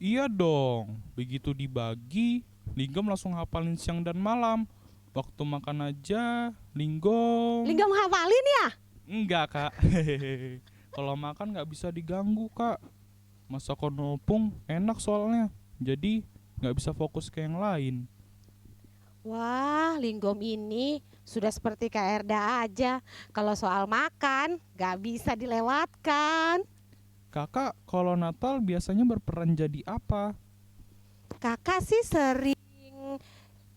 Iya dong, begitu dibagi, Linggom langsung hafalin siang dan malam. Waktu makan aja, Linggom... Linggom hafalin ya? Enggak, Kak. Kalau makan nggak bisa diganggu, Kak. Masakan opung enak soalnya, jadi nggak bisa fokus ke yang lain. Wah, Linggom ini sudah seperti Kak Erda aja. Kalau soal makan, nggak bisa dilewatkan. Kakak, kalau Natal biasanya berperan jadi apa? Kakak sih sering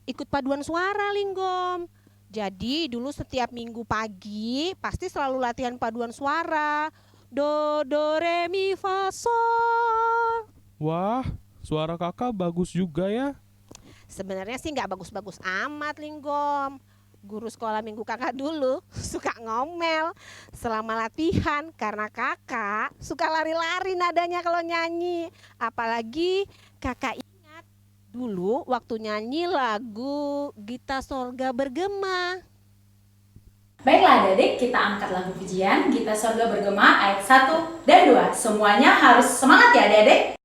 ikut paduan suara, Linggom. Jadi dulu setiap minggu pagi pasti selalu latihan paduan suara. Do, re, mi, fa, sol. Wah, suara kakak bagus juga ya. Sebenarnya sih nggak bagus-bagus amat, Linggom. Guru sekolah minggu kakak dulu suka ngomel selama latihan karena kakak suka lari-lari nadanya kalau nyanyi. Apalagi kakak ingat dulu waktu nyanyi lagu Gita Sorga Bergema. Baiklah adik-adik, kita angkat lagu pujian Gita Sorga Bergema ayat 1 dan 2. Semuanya harus semangat ya adik-adik.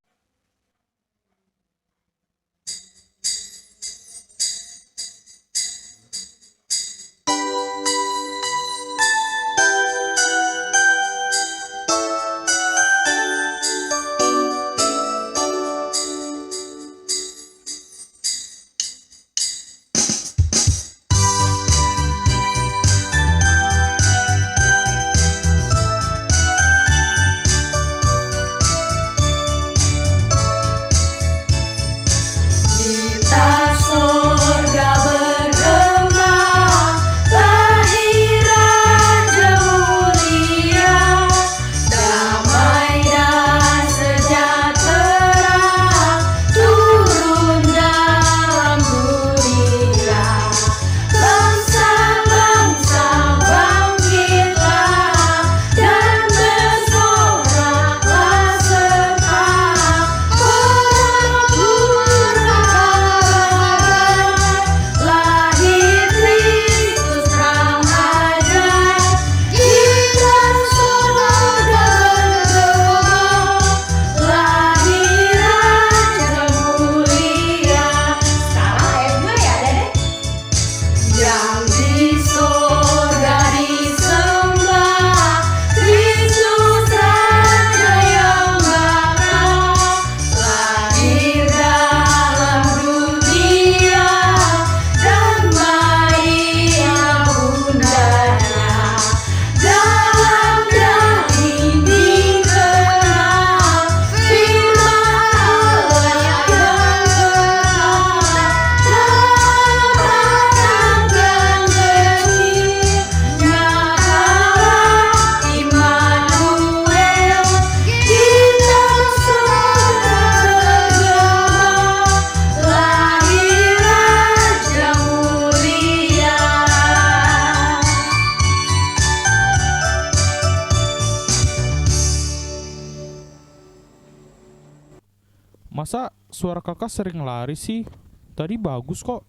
Masa suara kakak sering lari sih? Tadi bagus kok.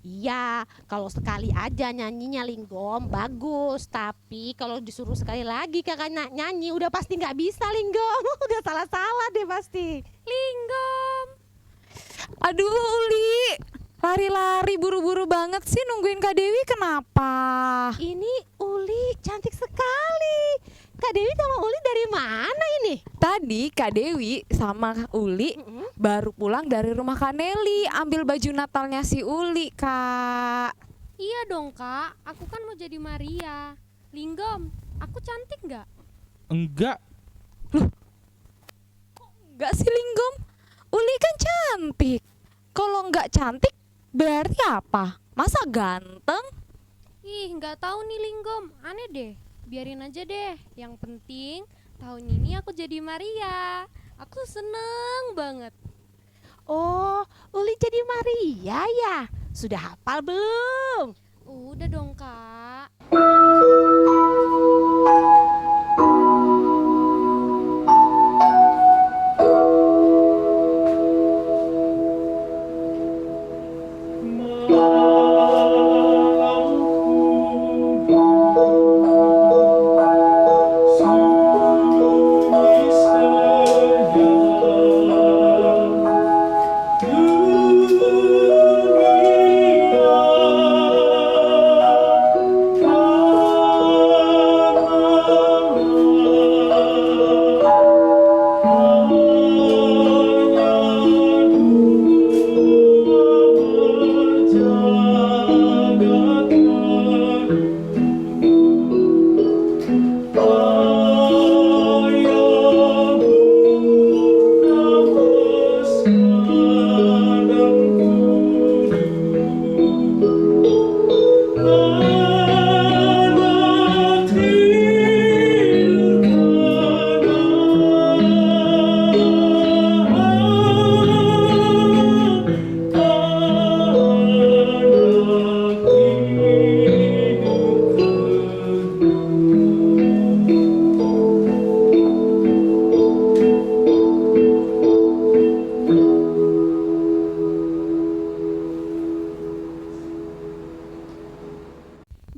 Iya, kalau sekali aja nyanyinya Linggom bagus, tapi kalau disuruh sekali lagi kakak nyanyi udah pasti nggak bisa Linggom. Udah salah-salah deh pasti. Linggom. Aduh Uli, lari-lari buru-buru banget sih nungguin Kak Dewi kenapa? Ini Uli cantik sekali. Kak Dewi sama Uli dari mana ini? Tadi Kak Dewi sama Uli baru pulang dari rumah Kak Nelly ambil baju Natalnya si Uli, Kak. Iya dong Kak, aku kan mau jadi Maria. Linggom, aku cantik nggak? Enggak. Enggak sih Linggom, Uli kan cantik. Kalau nggak cantik berarti apa? Masa ganteng? Ih, nggak tahu nih Linggom, aneh deh. Biarin aja deh. Yang penting tahun ini aku jadi Maria. Aku seneng banget. Oh, Uli jadi Maria ya? Sudah hafal belum? Udah dong Kak.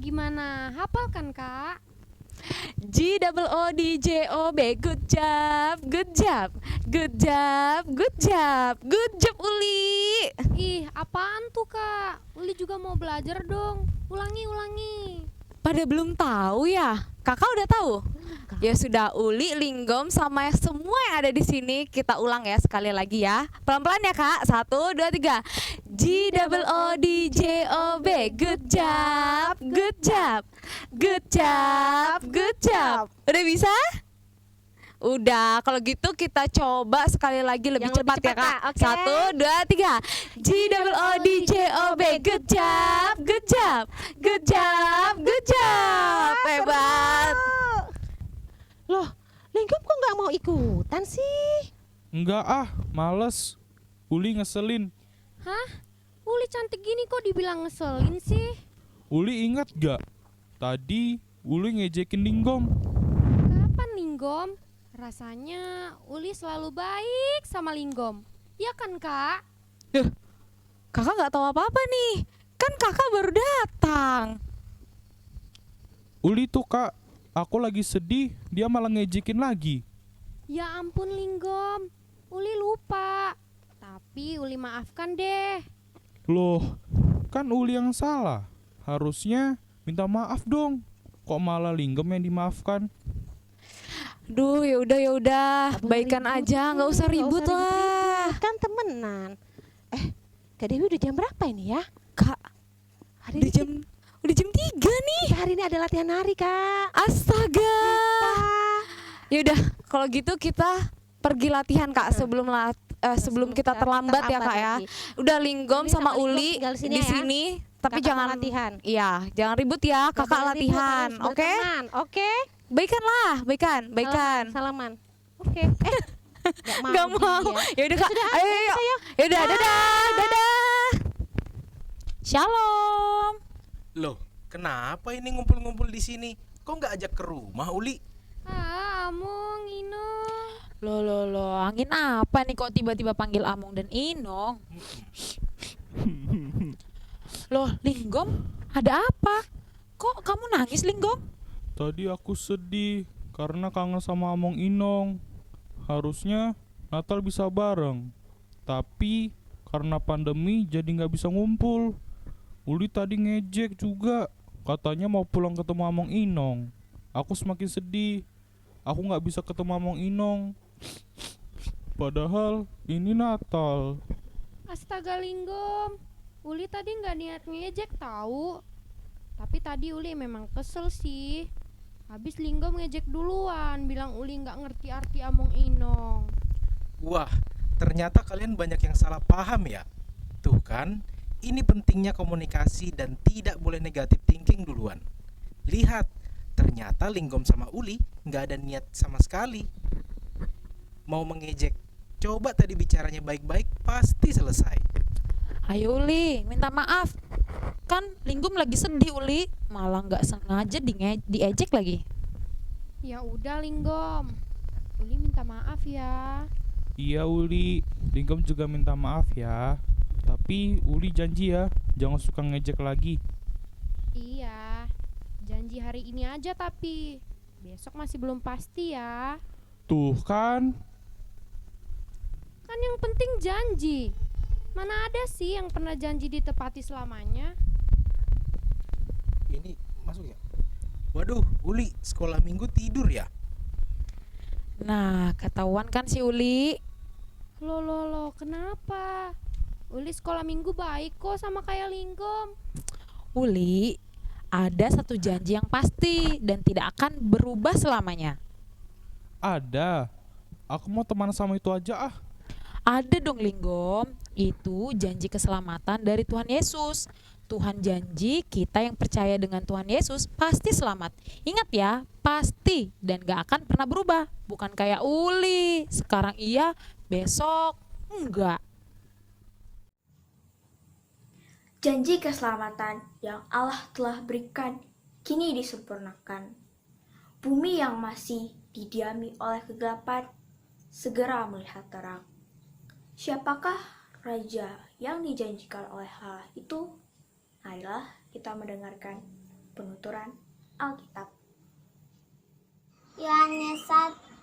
Gimana? Hafal kan Kak? G-double-O-D-J-O-B. Good job, good job, good job, good job, good job Uli. Ih, apaan tuh Kak? Uli juga mau belajar dong. Ulangi. Pada belum tahu ya? Kakak udah tahu? Ya sudah, Uli, Linggom, sama semua yang ada di sini kita ulang ya sekali lagi ya. Pelan-pelan ya Kak. 1, 2, 3. G-double-O-D-J-O-B. Good job, good job, good job, good job. Udah bisa? Udah, kalau gitu kita coba sekali lagi lebih cepat ya Kak. Okay. 1, 2, 3. G-double-O-D-J-O-B. Good job, good job, good job, good job. Hebat. Loh, Linggom kok nggak mau ikutan sih? Enggak ah, males. Uli ngeselin. Hah? Uli cantik gini kok dibilang ngeselin sih? Uli ingat gak? Tadi Uli ngejekin Linggom. Kapan Linggom? Rasanya Uli selalu baik sama Linggom. Ya kan Kak? Kakak nggak tahu apa-apa nih. Kan kakak baru datang. Uli tuh Kak, aku lagi sedih, dia malah ngejekin lagi. Ya ampun Linggom, Uli lupa. Tapi Uli maafkan deh. Loh, kan Uli yang salah. Harusnya minta maaf dong. Kok malah Linggom yang dimaafkan? Duh, ya udah, baikan aja, nggak usah ribut lah. Kan temenan. Kak Dewi udah jam berapa ini ya? Kak, Hari ini udah jam 3 nih. Hari ini ada latihan nari Kak. Astaga. Yaudah, kalau gitu kita pergi latihan Kak sebelum kita terlambat ya Kak ya. Udah Linggom sama Uli di sini, tapi Kakak jangan latihan. Iya, jangan ribut ya. Nggak Kakak boleh ribut, latihan, harus oke? berteman, Oke. Baikan lah, baikan. Salaman. Oke. Gak mau. Ya udah Kak. sudah, Ayo. Ya udah, dadah. Shalom. Loh, kenapa ini ngumpul-ngumpul di sini? Kok nggak ajak ke rumah, Uli? Ah, Amung, Ino. Loh, angin apa nih kok tiba-tiba panggil Among dan Inong? Loh, Linggom, ada apa? Kok kamu nangis, Linggom? Tadi aku sedih karena kangen sama Among Inong. Harusnya Natal bisa bareng. Tapi karena pandemi jadi nggak bisa ngumpul. Uli tadi ngejek juga. Katanya mau pulang ketemu Among Inong. Aku semakin sedih. Aku nggak bisa ketemu Among Inong. Padahal ini Natal. Astaga Linggom, Uli tadi nggak niat ngejek tahu. Tapi tadi Uli memang kesel sih. Habis Linggom ngejek duluan, bilang Uli nggak ngerti arti Among Inong. Wah, ternyata kalian banyak yang salah paham ya. Tuh kan, ini pentingnya komunikasi dan tidak boleh negatif thinking duluan. Lihat, ternyata Linggom sama Uli nggak ada niat sama sekali mau mengejek. Coba tadi bicaranya baik-baik, pasti selesai. Ayo Uli, minta maaf. Kan Linggom lagi sedih Uli, malah nggak sengaja diejek lagi. Ya udah Linggom, Uli minta maaf ya. Iya Uli, Linggom juga minta maaf ya. Tapi Uli janji ya, jangan suka ngejek lagi. Iya, janji hari ini aja tapi besok masih belum pasti ya. Tuh kan. Kan yang penting janji. Mana ada sih yang pernah janji ditepati selamanya? Ini masuk ya? Waduh, Uli, sekolah minggu tidur ya? Nah, ketahuan kan si Uli. Loh, kenapa? Uli sekolah minggu baik kok sama kayak Linggom. Uli, ada satu janji yang pasti dan tidak akan berubah selamanya. Ada. Aku mau teman sama itu aja ah. Ada dong Linggom, itu janji keselamatan dari Tuhan Yesus. Tuhan janji kita yang percaya dengan Tuhan Yesus pasti selamat. Ingat ya, pasti dan gak akan pernah berubah. Bukan kayak Uli, sekarang iya, besok enggak. Janji keselamatan yang Allah telah berikan kini disempurnakan. Bumi yang masih didiami oleh kegelapan segera melihat terang. Siapakah raja yang dijanjikan oleh Allah itu? Marilah kita mendengarkan penuturan Alkitab. Yohanes 1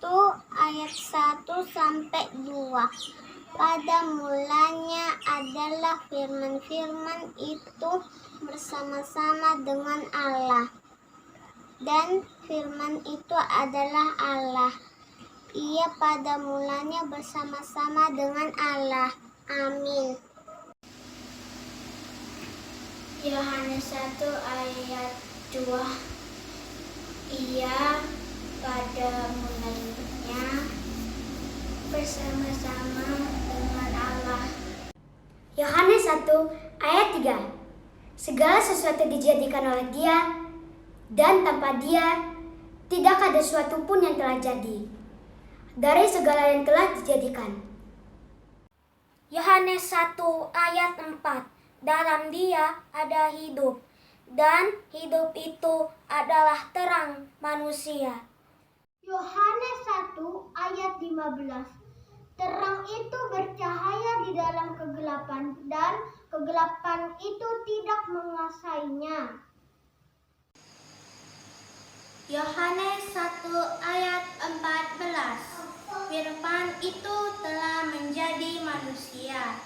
ayat 1 sampai 2. Pada mulanya adalah firman itu bersama-sama dengan Allah. Dan firman itu adalah Allah. Ia pada mulanya bersama-sama dengan Allah. Amin. Yohanes 1 ayat 2. Ia pada mulanya bersama-sama dengan Allah. Yohanes 1 ayat 3. Segala sesuatu dijadikan oleh Dia, dan tanpa Dia tidak ada sesuatu pun yang telah jadi dari segala yang telah dijadikan. Yohanes 1 ayat 4. Dalam Dia ada hidup, dan hidup itu adalah terang manusia. Yohanes 1 ayat 15. Terang itu bercahaya di dalam kegelapan, dan kegelapan itu tidak menguasainya. Yohanes 1 ayat 14. Firman itu telah menjadi manusia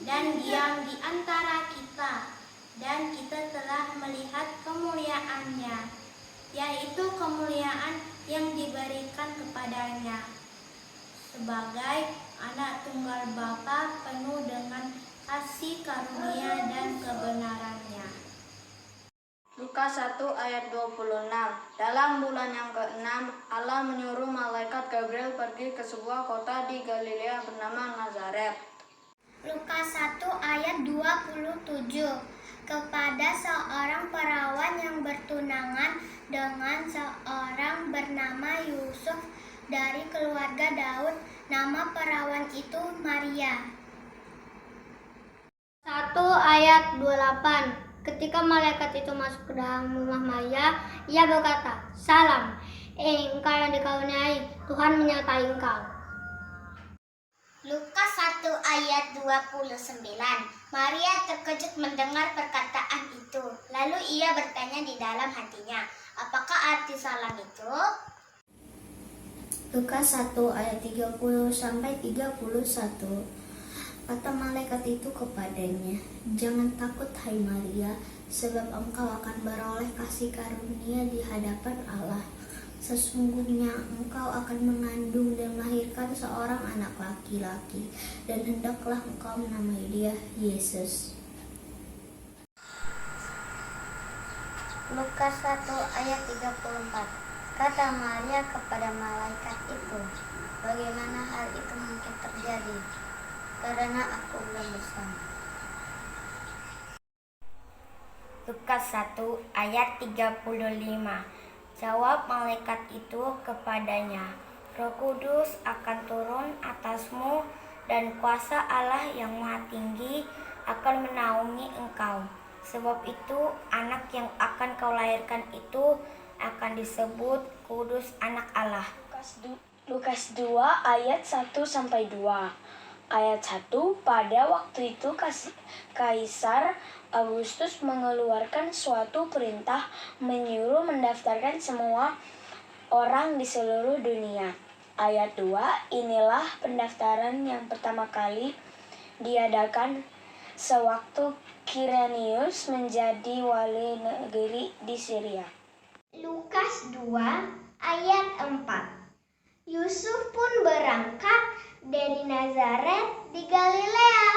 dan diam di antara kita, dan kita telah melihat kemuliaannya, yaitu kemuliaan yang diberikan kepadanya sebagai anak tunggal Bapa, penuh dengan kasih karunia dan kebenarannya. Lukas 1 ayat 26. Dalam bulan yang ke-6, Allah menyuruh malaikat Gabriel pergi ke sebuah kota di Galilea bernama Nazaret. Lukas 1 ayat 27. Kepada seorang perawan yang bertunangan dengan seorang bernama Yusuf dari keluarga Daud, nama perawan itu Maria. 1 ayat 28. Ketika malaikat itu masuk ke dalam rumah Maria, ia berkata, "Salam, engkau yang dikaruniai, Tuhan menyertai engkau." 1 ayat 29. Maria terkejut mendengar perkataan itu. Lalu ia bertanya di dalam hatinya, apakah arti salam itu? Lukas 1 ayat 30 sampai 31. Kata malaikat itu kepadanya, "Jangan takut hai Maria, sebab engkau akan beroleh kasih karunia di hadapan Allah. Sesungguhnya engkau akan mengandung dan melahirkan seorang anak laki-laki, dan hendaklah engkau menamai dia Yesus." Lukas 1 ayat 34. Kata Maria kepada malaikat itu, "Bagaimana hal itu mungkin terjadi? Karena aku belum bersama." Lukas 1 ayat 35. Jawab malaikat itu kepadanya, "Roh Kudus akan turun atasmu dan kuasa Allah yang Maha Tinggi akan menaungi engkau. Sebab itu anak yang akan kau lahirkan itu akan disebut Kudus Anak Allah." Lukas 2 ayat 1 sampai 2. Ayat 1, pada waktu itu Kaisar Agustus mengeluarkan suatu perintah menyuruh mendaftarkan semua orang di seluruh dunia. Ayat 2, inilah pendaftaran yang pertama kali diadakan sewaktu Kirenius menjadi wali negeri di Syria. Lukas 2 ayat 4. Yusuf pun berangkat dari Nazaret di Galilea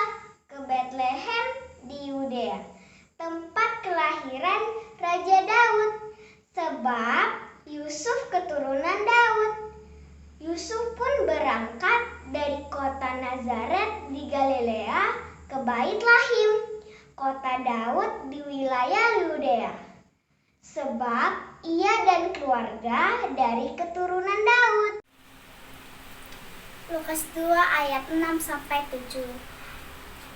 ke Betlehem di Yudea, tempat kelahiran Raja Daud, sebab Yusuf keturunan Daud. Yusuf pun berangkat dari kota Nazaret di Galilea ke Bait Lahim, kota Daud di wilayah Yudea, sebab ia dan keluarga dari keturunan Daud. Lukas 2 ayat 6 sampai 7.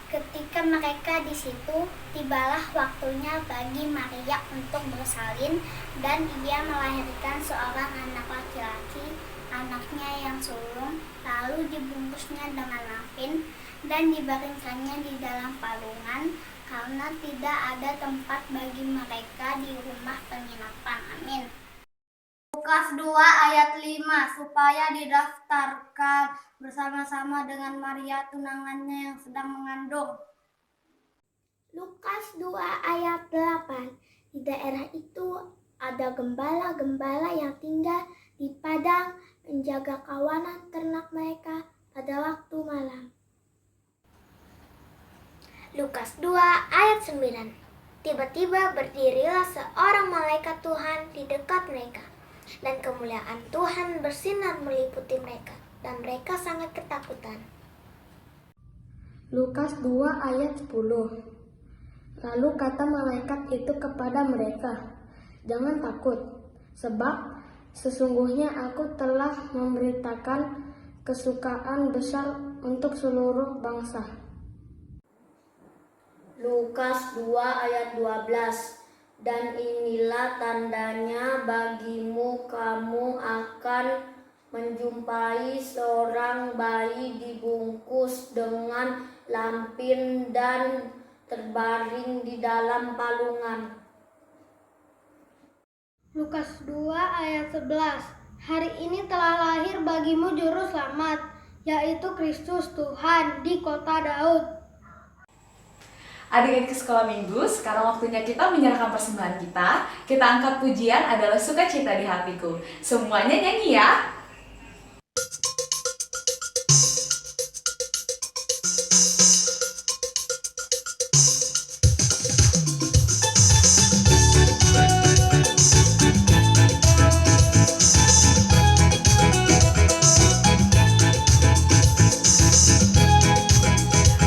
Ketika mereka di situ, tibalah waktunya bagi Maria untuk bersalin, dan ia melahirkan seorang anak laki-laki, anaknya yang sulung, lalu dibungkusnya dengan napin dan dibaringkannya di dalam palungan, karena tidak ada tempat bagi mereka di rumah penginapan. Amin. Lukas 2 ayat 5, supaya didaftarkan bersama-sama dengan Maria tunangannya yang sedang mengandung. Lukas 2 ayat 8. Di daerah itu ada gembala-gembala yang tinggal di padang menjaga kawanan ternak mereka pada waktu malam. Lukas 2 ayat 9. Tiba-tiba berdirilah seorang malaikat Tuhan di dekat mereka, dan kemuliaan Tuhan bersinar meliputi mereka, dan mereka sangat ketakutan. Lukas 2 ayat 10. Lalu kata malaikat itu kepada mereka, "Jangan takut, sebab sesungguhnya aku telah memberitakan kesukaan besar untuk seluruh bangsa." Lukas 2 ayat 12. Dan inilah tandanya bagimu, kamu akan menjumpai seorang bayi dibungkus dengan lampin dan terbaring di dalam palungan. Lukas 2 ayat 11. Hari ini telah lahir bagimu juru selamat, yaitu Kristus Tuhan di kota Daud. Adik-adik sekolah minggu, sekarang waktunya kita menyerahkan persembahan kita. Kita angkat pujian adalah sukacita di hatiku. Semuanya nyanyi ya.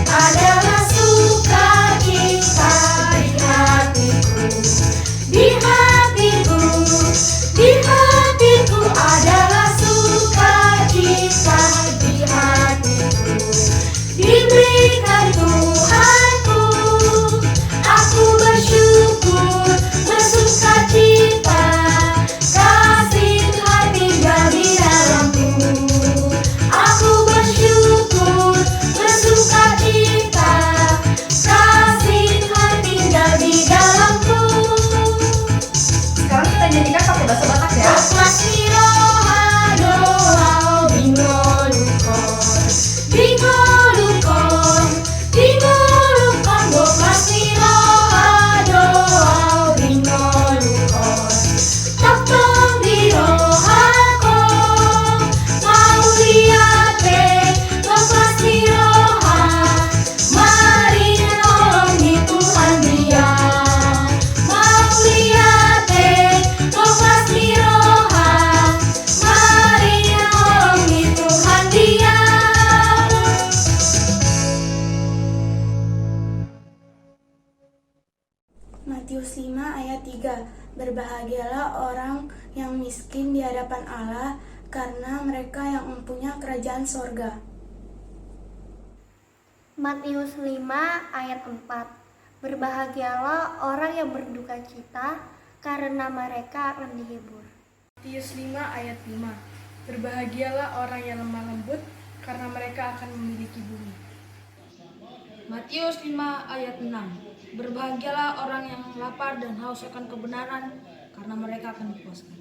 Adalah sukacita di hatiku, di hatiku, di hatiku adalah sukacita. Matius 5 ayat 3. Berbahagialah orang yang miskin di hadapan Allah, karena mereka yang mempunyai kerajaan sorga. Matius 5 ayat 4. Berbahagialah orang yang berduka cita, karena mereka akan dihibur. Matius 5 ayat 5. Berbahagialah orang yang lemah lembut, karena mereka akan memiliki bumi. Matius 5 ayat 6. Berbahagialah orang yang lapar dan haus akan kebenaran, karena mereka akan dipuaskan.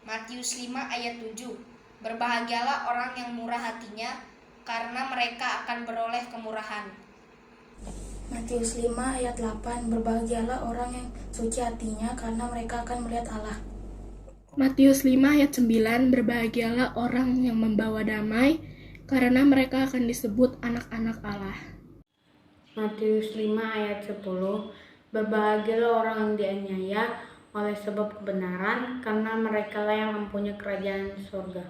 Matius 5 ayat 7. Berbahagialah orang yang murah hatinya, karena mereka akan beroleh kemurahan. Matius 5 ayat 8. Berbahagialah orang yang suci hatinya, karena mereka akan melihat Allah. Matius 5 ayat 9. Berbahagialah orang yang membawa damai, karena mereka akan disebut anak-anak Allah. Matius 5 ayat 10. Berbahagialah orang yang dianiaya oleh sebab kebenaran, karena mereka lah yang mempunyai kerajaan surga.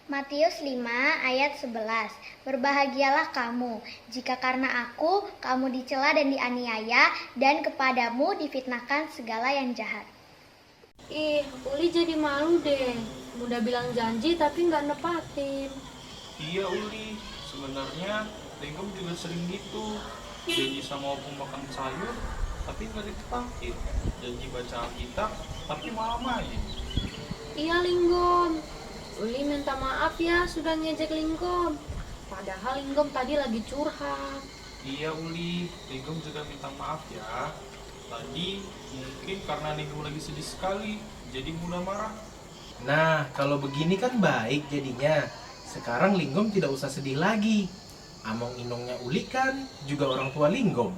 Matius 5 ayat 11. Berbahagialah kamu, jika karena aku kamu dicela dan dianiaya, dan kepadamu difitnahkan segala yang jahat. Ih, Uli jadi malu deh. Udah bilang janji tapi nggak nepatin. Iya Uli, sebenarnya Linggom juga sering gitu. Janji sama opung makan sayur, tapi nggak ditepatin. Janji baca Alkitab, tapi malah main. Iya Linggom, Uli minta maaf ya sudah ngejek Linggom. Padahal Linggom tadi lagi curhat. Iya Uli, Linggom juga minta maaf ya. Tadi mungkin karena Linggom lagi sedih sekali, jadi mudah marah. Nah, kalau begini kan baik jadinya. Sekarang Linggom tidak usah sedih lagi. Among Inongnya Uli kan juga orang tua Linggom.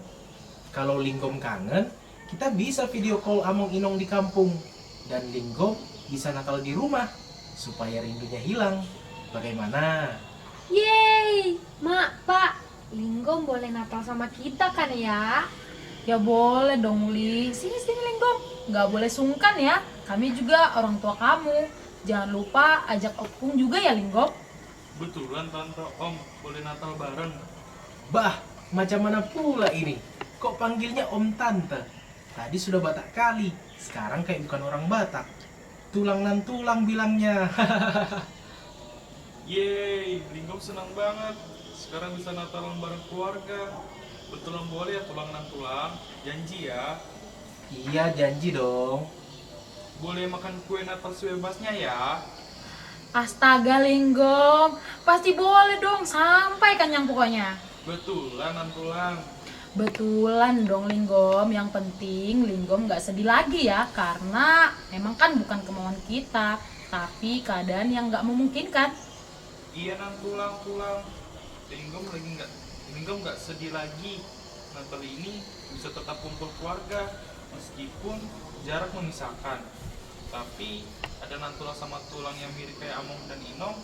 Kalau Linggom kangen, kita bisa video call Among Inong di kampung. Dan Linggom bisa nakal di rumah, supaya rindunya hilang. Bagaimana? Yeay, Mak, Pak, Linggom boleh Natal sama kita kan ya? Ya boleh dong Uli. Sini Linggom. Nggak boleh sungkan ya. Kami juga orang tua kamu. Jangan lupa ajak opung juga ya Linggom. Betulan Tante, Om, boleh Natal bareng. Bah, macam mana pula ini? Kok panggilnya Om Tante? Tadi sudah Batak kali, sekarang kayak bukan orang Batak. Tulang nan tulang bilangnya. Yeay, Linggom senang banget. Sekarang bisa Natalan bareng keluarga. Betulan boleh ya tulang nan tulang? Janji ya? Iya, janji dong. Boleh makan kue Natal sebebasnya ya? Astaga Linggom, pasti boleh dong, sampai kenyang pokoknya. Betulan nan tulang. Betulan dong Linggom, yang penting Linggom nggak sedih lagi ya, karena emang kan bukan kemauan kita, tapi keadaan yang nggak memungkinkan. Iya nan tulang. Linggom nggak sedih lagi. Natal ini bisa tetap kumpul keluarga meskipun jarak memisahkan. Tapi ada nan tulang sama tulang yang mirip kayak Among dan Inong,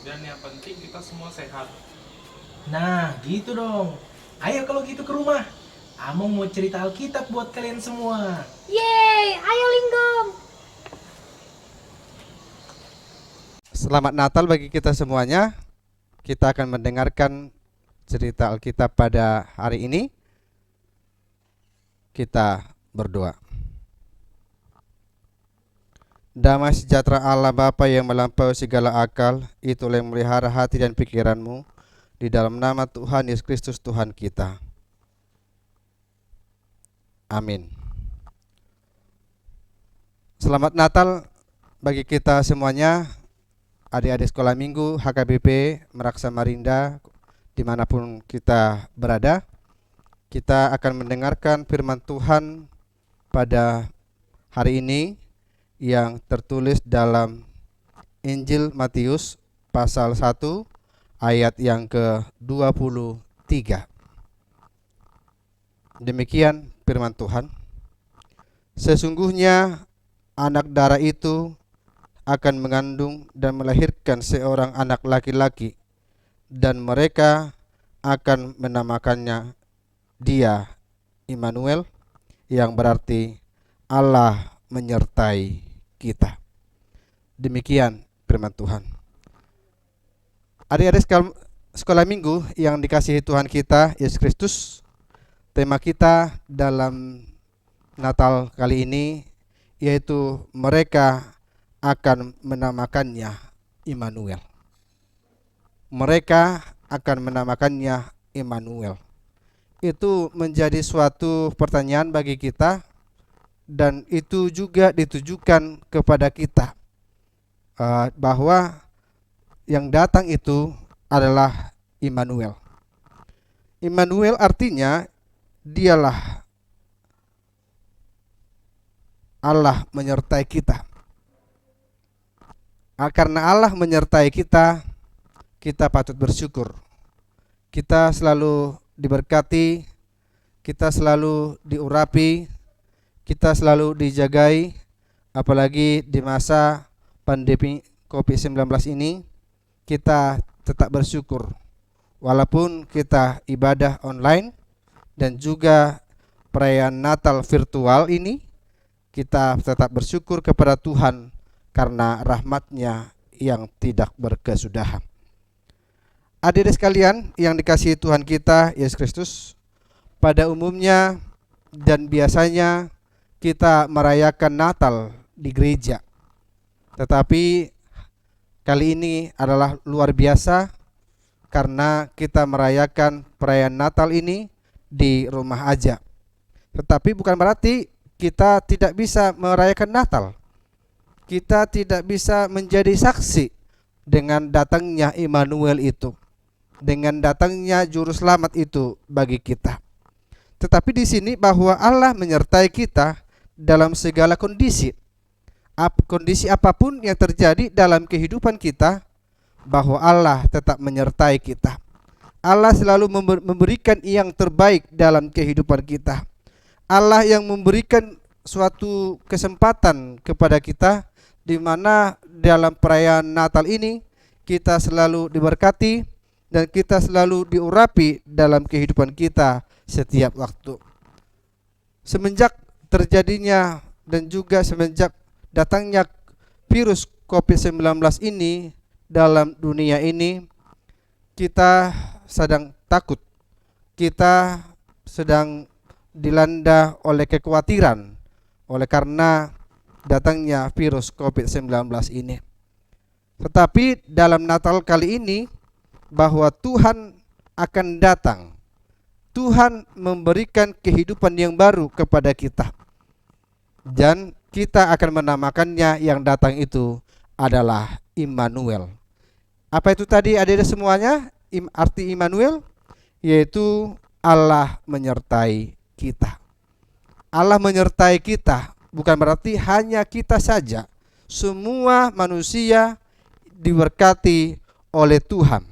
dan yang penting kita semua sehat. Nah, gitu dong. Ayo kalau gitu ke rumah. Among mau cerita Alkitab buat kalian semua. Yeay, ayo Linggom. Selamat Natal bagi kita semuanya. Kita akan mendengarkan cerita Alkitab pada hari ini. Kita berdoa. Damai sejahtera Allah Bapa yang melampaui segala akal, itulah yang melihara hati dan pikiranmu, di dalam nama Tuhan Yesus Kristus Tuhan kita. Amin. Selamat Natal bagi kita semuanya, adik-adik sekolah minggu HKBP Merak Samarinda, dimanapun kita berada. Kita akan mendengarkan firman Tuhan pada hari ini yang tertulis dalam Injil Matius pasal 1 ayat yang ke-23. Demikian firman Tuhan. Sesungguhnya anak darah itu akan mengandung dan melahirkan seorang anak laki-laki, dan mereka akan menamakannya dia Immanuel, yang berarti Allah menyertai kita. Demikian firman Tuhan. Adik-adik sekolah minggu yang dikasihi Tuhan kita Yesus Kristus, Tema kita dalam Natal kali ini yaitu mereka akan menamakannya Immanuel. Mereka akan menamakannya Immanuel. Itu menjadi suatu pertanyaan bagi kita, dan itu juga ditujukan kepada kita bahwa yang datang itu adalah Immanuel. Immanuel artinya dialah Allah menyertai kita. Karena Allah menyertai kita, kita patut bersyukur. Kita selalu diberkati, kita selalu diurapi, kita selalu dijagai, apalagi di masa pandemi COVID-19 ini, kita tetap bersyukur. Walaupun kita ibadah online dan juga perayaan Natal virtual ini, kita tetap bersyukur kepada Tuhan karena rahmat-Nya yang tidak berkesudahan. Adik-adik sekalian yang dikasihi Tuhan kita Yesus Kristus, pada umumnya dan biasanya kita merayakan Natal di gereja. Tetapi kali ini adalah luar biasa karena kita merayakan perayaan Natal ini di rumah aja. Tetapi bukan berarti kita tidak bisa merayakan Natal. Kita tidak bisa menjadi saksi dengan datangnya Immanuel itu, dengan datangnya juru selamat itu bagi kita. Tetapi di sini bahwa Allah menyertai kita dalam segala kondisi. Kondisi apapun yang terjadi dalam kehidupan kita, bahwa Allah tetap menyertai kita. Allah selalu memberikan yang terbaik dalam kehidupan kita. Allah yang memberikan suatu kesempatan kepada kita, di mana dalam perayaan Natal ini kita selalu diberkati dan kita selalu diurapi dalam kehidupan kita setiap waktu. Semenjak terjadinya dan juga semenjak datangnya virus COVID-19 ini dalam dunia ini, kita sedang takut, kita sedang dilanda oleh kekhawatiran oleh karena datangnya virus COVID-19 ini. Tetapi dalam Natal kali ini, bahwa Tuhan akan datang, Tuhan memberikan kehidupan yang baru kepada kita, dan kita akan menamakannya yang datang itu adalah Immanuel. Apa itu tadi adik-adik semuanya? Arti Immanuel yaitu Allah menyertai kita. Allah menyertai kita bukan berarti hanya kita saja. Semua manusia diberkati oleh Tuhan.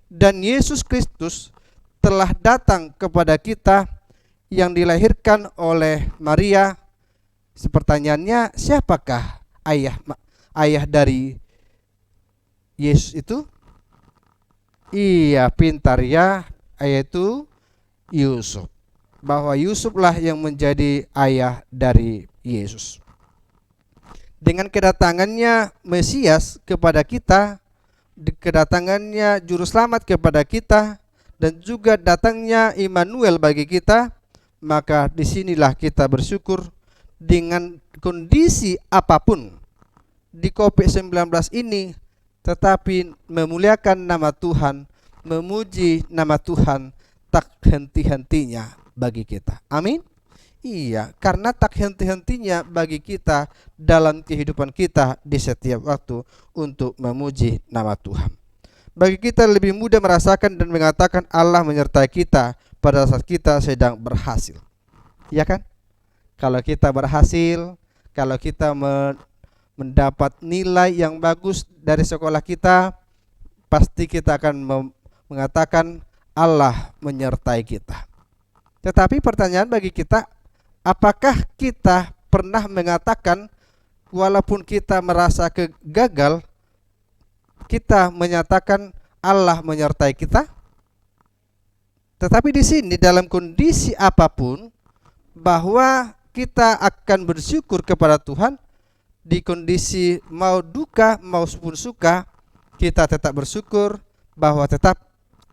Dan Yesus Kristus telah datang kepada kita yang dilahirkan oleh Maria. Pertanyaannya, siapakah ayah dari Yesus itu? Iya, pintar ya, yaitu Yusuf. Bahwa Yusuflah yang menjadi ayah dari Yesus. Dengan kedatangannya Mesias kepada kita, kedatangannya juru selamat kepada kita, dan juga datangnya Immanuel bagi kita, maka disinilah kita bersyukur dengan kondisi apapun di COVID-19 ini, tetapi memuliakan nama Tuhan, memuji nama Tuhan tak henti-hentinya bagi kita. Amin. Iya, karena tak henti-hentinya bagi kita dalam kehidupan kita di setiap waktu untuk memuji nama Tuhan. Bagi kita lebih mudah merasakan dan mengatakan Allah menyertai kita pada saat kita sedang berhasil. Ya kan? Kalau kita berhasil, kalau kita mendapat nilai yang bagus dari sekolah kita, pasti kita akan mengatakan Allah menyertai kita. Tetapi pertanyaan bagi kita, apakah kita pernah mengatakan walaupun kita merasa gagal, kita menyatakan Allah menyertai kita? Tetapi di sini dalam kondisi apapun, bahwa kita akan bersyukur kepada Tuhan di kondisi mau duka maupun suka, kita tetap bersyukur bahwa tetap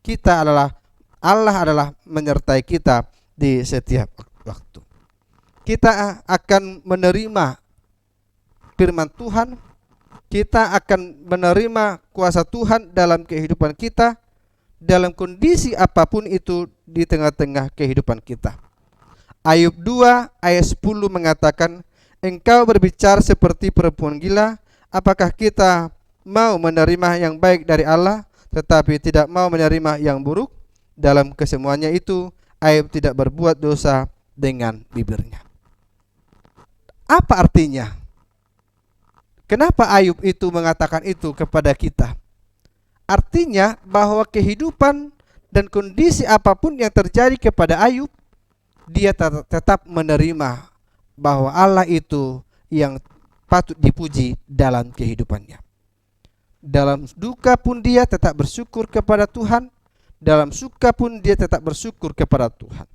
kita adalah Allah adalah menyertai kita di setiap waktu. Kita akan menerima firman Tuhan, kita akan menerima kuasa Tuhan dalam kehidupan kita, dalam kondisi apapun itu di tengah-tengah kehidupan kita. Ayub 2 ayat 10 mengatakan, engkau berbicara seperti perempuan gila, apakah kita mau menerima yang baik dari Allah, tetapi tidak mau menerima yang buruk? Dalam kesemuanya itu, Ayub tidak berbuat dosa dengan bibirnya. Apa artinya? Kenapa Ayub itu mengatakan itu kepada kita? Artinya bahwa kehidupan dan kondisi apapun yang terjadi kepada Ayub, dia tetap menerima bahwa Allah itu yang patut dipuji dalam kehidupannya. Dalam duka pun dia tetap bersyukur kepada Tuhan, dalam suka pun dia tetap bersyukur kepada Tuhan.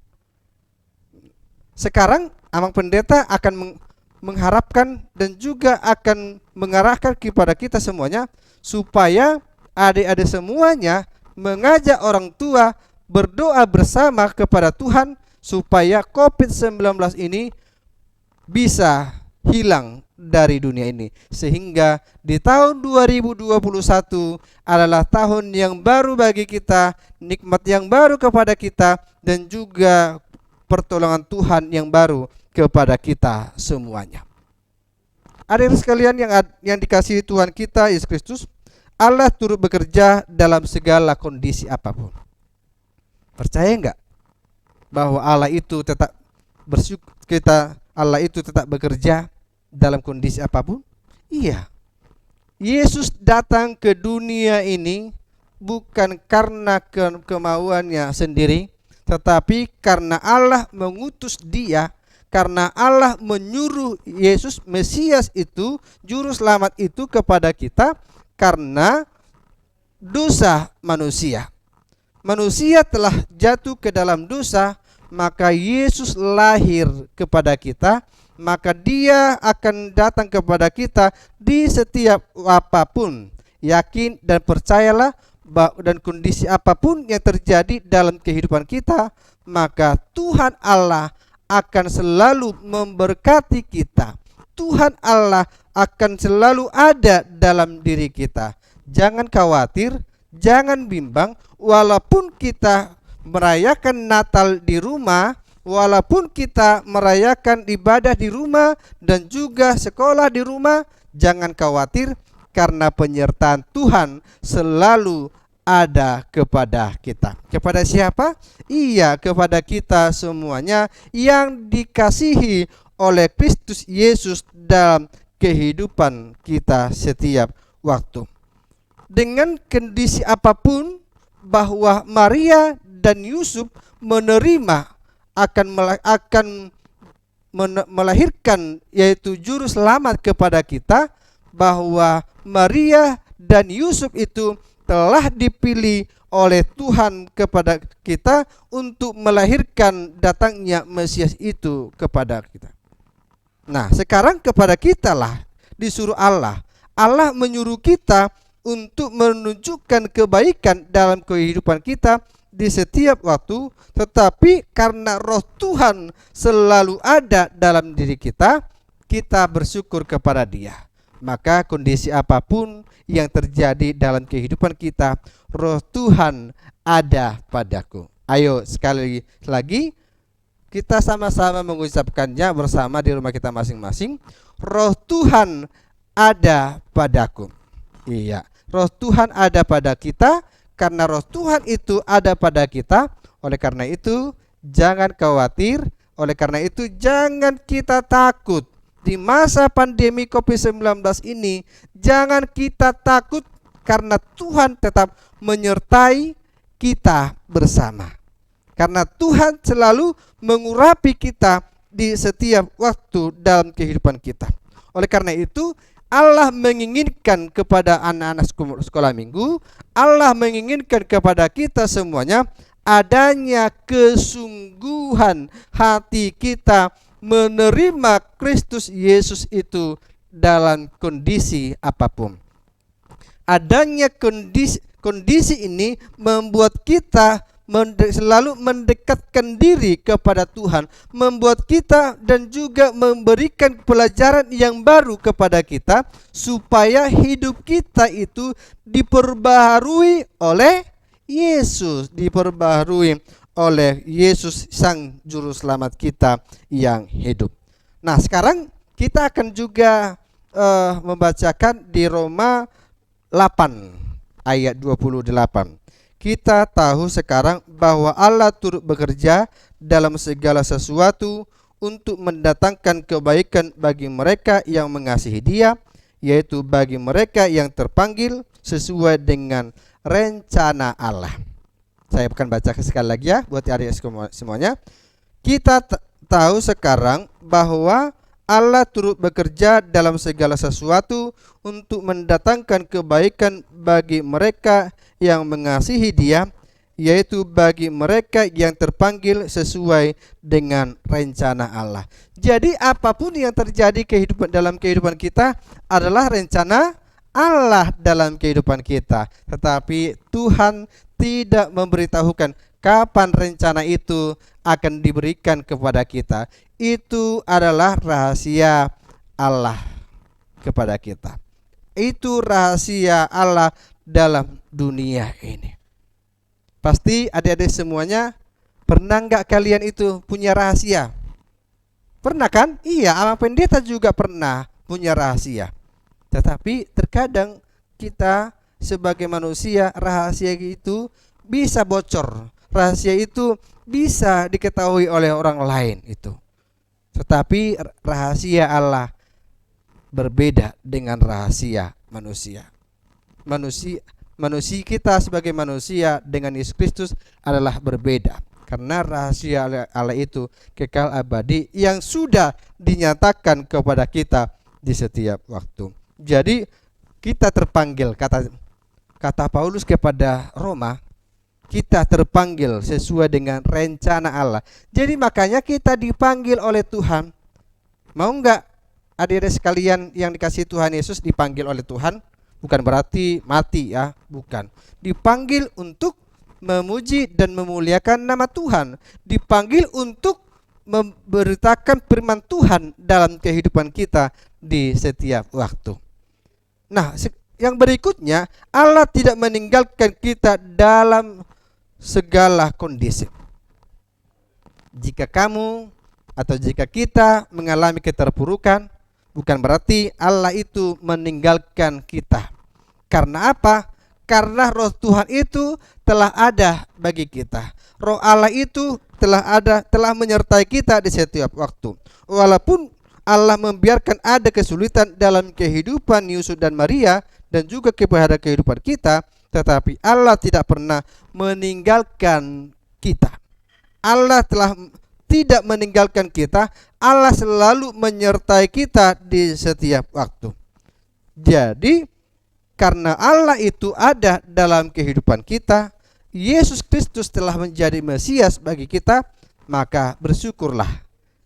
Sekarang Amang Pendeta akan mengharapkan dan juga akan mengarahkan kepada kita semuanya supaya adik-adik semuanya mengajak orang tua berdoa bersama kepada Tuhan supaya COVID-19 ini bisa hilang dari dunia ini, sehingga di tahun 2021 adalah tahun yang baru bagi kita, nikmat yang baru kepada kita, dan juga pertolongan Tuhan yang baru kepada kita semuanya. Adik sekalian yang dikasihi Tuhan kita Yesus Kristus, Allah turut bekerja dalam segala kondisi apapun. Percaya enggak bahwa Allah itu tetap bersyukur, Allah itu tetap bekerja dalam kondisi apapun? Iya. Yesus datang ke dunia ini bukan karena kemauannya sendiri, tetapi karena Allah mengutus dia, karena Allah menyuruh Yesus Mesias itu, juru selamat itu kepada kita karena dosa manusia. Manusia telah jatuh ke dalam dosa, maka Yesus lahir kepada kita, maka dia akan datang kepada kita di setiap apapun. Yakin dan percayalah dan kondisi apapun yang terjadi dalam kehidupan kita, maka Tuhan Allah akan selalu memberkati kita. Tuhan Allah akan selalu ada dalam diri kita. Jangan khawatir, jangan bimbang, walaupun kita merayakan Natal di rumah, walaupun kita merayakan ibadah di rumah dan juga sekolah di rumah, jangan khawatir karena penyertaan Tuhan selalu ada kepada kita. Kepada siapa? Iya, kepada kita semuanya yang dikasihi oleh Kristus Yesus dalam kehidupan kita setiap waktu. Dengan kondisi apapun, bahwa Maria dan Yusuf menerima akan melahirkan yaitu juru selamat kepada kita, bahwa Maria dan Yusuf itu telah dipilih oleh Tuhan kepada kita untuk melahirkan datangnya Mesias itu kepada kita. Nah, sekarang kepada kita lah disuruh Allah. Allah menyuruh kita untuk menunjukkan kebaikan dalam kehidupan kita di setiap waktu, tetapi karena roh Tuhan selalu ada dalam diri kita, kita bersyukur kepada Dia. Maka kondisi apapun yang terjadi dalam kehidupan kita, roh Tuhan ada padaku. Ayo sekali lagi kita sama-sama mengucapkannya bersama di rumah kita masing-masing. Roh Tuhan ada padaku. Iya, roh Tuhan ada pada kita. Karena roh Tuhan itu ada pada kita, oleh karena itu jangan khawatir, oleh karena itu jangan kita takut. Di masa pandemi COVID-19 ini, jangan kita takut karena Tuhan tetap menyertai kita bersama. Karena Tuhan selalu mengurapi kita di setiap waktu dalam kehidupan kita. Oleh karena itu, Allah menginginkan kepada anak-anak sekolah minggu, Allah menginginkan kepada kita semuanya adanya kesungguhan hati kita menerima Kristus Yesus itu dalam kondisi apapun. Adanya kondisi ini membuat kita selalu mendekatkan diri kepada Tuhan, membuat kita dan juga memberikan pelajaran yang baru kepada kita supaya hidup kita itu diperbaharui oleh Yesus, diperbaharui oleh Yesus Sang Juru Selamat kita yang hidup. Nah, sekarang kita akan juga membacakan di Roma 8 ayat 28. Kita tahu sekarang bahwa Allah turut bekerja dalam segala sesuatu untuk mendatangkan kebaikan bagi mereka yang mengasihi Dia, yaitu bagi mereka yang terpanggil sesuai dengan rencana Allah. Saya akan baca sekali lagi ya buat adik semuanya. Kita tahu sekarang bahwa Allah turut bekerja dalam segala sesuatu untuk mendatangkan kebaikan bagi mereka yang mengasihi Dia, yaitu bagi mereka yang terpanggil sesuai dengan rencana Allah. Jadi apapun yang terjadi dalam kehidupan kita adalah rencana Allah dalam kehidupan kita. Tetapi Tuhan tidak memberitahukan kapan rencana itu akan diberikan kepada kita. Itu adalah rahasia Allah kepada kita. Itu rahasia Allah dalam dunia ini. Pasti adik-adik semuanya pernah nggak kalian itu punya rahasia? Pernah kan? Iya, Amang Pendeta juga pernah punya rahasia. Tetapi terkadang kita sebagai manusia, rahasia itu bisa bocor. Rahasia itu bisa diketahui oleh orang lain itu. Tetapi rahasia Allah berbeda dengan rahasia manusia. Manusia kita sebagai manusia dengan Yesus Kristus adalah berbeda. Karena rahasia Allah itu kekal abadi yang sudah dinyatakan kepada kita di setiap waktu. Jadi kita terpanggil, kata Paulus kepada Roma, kita terpanggil sesuai dengan rencana Allah. Jadi makanya kita dipanggil oleh Tuhan. Mau enggak adik-adik sekalian yang dikasihi Tuhan Yesus dipanggil oleh Tuhan? Bukan berarti mati ya, bukan. Dipanggil untuk memuji dan memuliakan nama Tuhan. Dipanggil untuk memberitakan firman Tuhan dalam kehidupan kita di setiap waktu. Nah, yang berikutnya, Allah tidak meninggalkan kita dalam segala kondisi. Jika kamu atau jika kita mengalami keterpurukan, bukan berarti Allah itu meninggalkan kita. Karena apa? Karena roh Tuhan itu telah ada bagi kita. Roh Allah itu telah menyertai kita di setiap waktu. Walaupun Allah membiarkan ada kesulitan dalam kehidupan Yusuf dan Maria dan juga kepada kehidupan kita, tetapi Allah tidak pernah meninggalkan kita. Allah telah tidak meninggalkan kita. Allah selalu menyertai kita di setiap waktu. Jadi karena Allah itu ada dalam kehidupan kita, Yesus Kristus telah menjadi Mesias bagi kita, maka bersyukurlah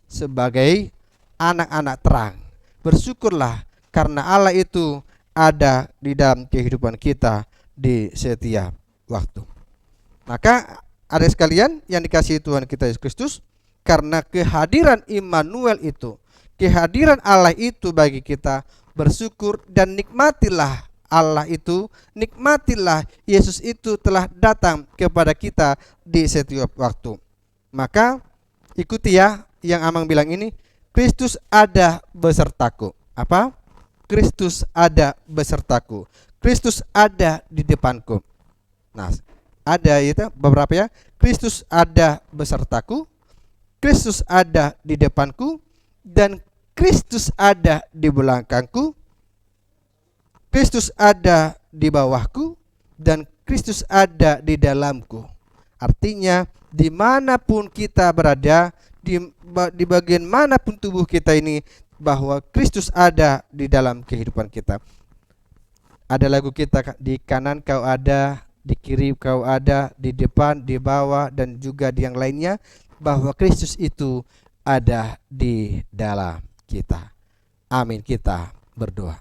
sebagai anak-anak terang. Bersyukurlah karena Allah itu ada di dalam kehidupan kita di setiap waktu. Maka ada sekalian yang dikasihi Tuhan kita Yesus Kristus, karena kehadiran Immanuel itu, kehadiran Allah itu bagi kita, bersyukur dan nikmatilah Allah itu, nikmatilah Yesus itu telah datang kepada kita di setiap waktu. Maka ikuti ya yang Amang bilang ini, Kristus ada besertaku. Apa? Kristus ada besertaku. Kristus ada di depanku. Nah, ada itu beberapa ya. Kristus ada besertaku, Kristus ada di depanku, dan Kristus ada di belakangku, Kristus ada di bawahku, dan Kristus ada di dalamku. Artinya dimanapun kita berada, di bagian manapun tubuh kita ini, bahwa Kristus ada di dalam kehidupan kita. Ada lagu kita, di kanan kau ada, di kiri kau ada, di depan, di bawah, dan juga di yang lainnya, bahwa Kristus itu ada di dalam kita. Amin. Kita berdoa.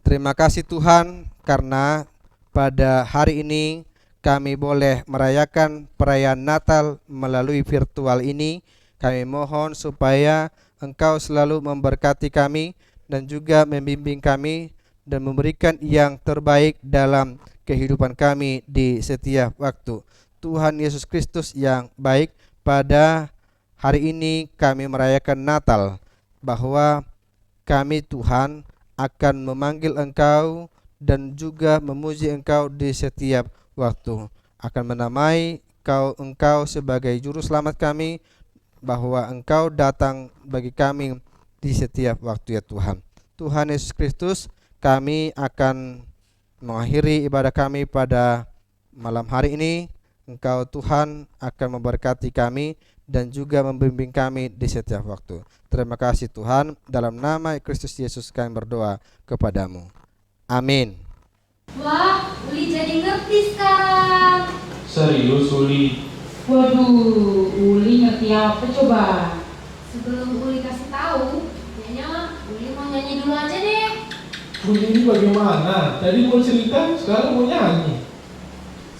Terima kasih Tuhan, karena pada hari ini kami boleh merayakan perayaan Natal melalui virtual ini. Kami mohon supaya Engkau selalu memberkati kami dan juga membimbing kami dan memberikan yang terbaik dalam kehidupan kami di setiap waktu. Tuhan Yesus Kristus yang baik, pada hari ini kami merayakan Natal, bahwa kami Tuhan akan memanggil Engkau dan juga memuji Engkau di setiap waktu, akan menamai Engkau sebagai juru selamat kami, bahwa Engkau datang bagi kami di setiap waktu ya Tuhan. Tuhan Yesus Kristus, kami akan mengakhiri ibadah kami pada malam hari ini. Engkau Tuhan akan memberkati kami dan juga membimbing kami di setiap waktu. Terima kasih Tuhan, dalam nama Kristus Yesus kami berdoa kepadamu. Amin. Wah, Uli jadi ngerti sekarang. Serius Uli? Waduh, Uli ngerti apa coba? Sebelum Uli kasih tahu, kayaknya Uli mau nyanyi dulu aja deh. Uli ini bagaimana? Tadi mau cerita, sekarang mau nyanyi.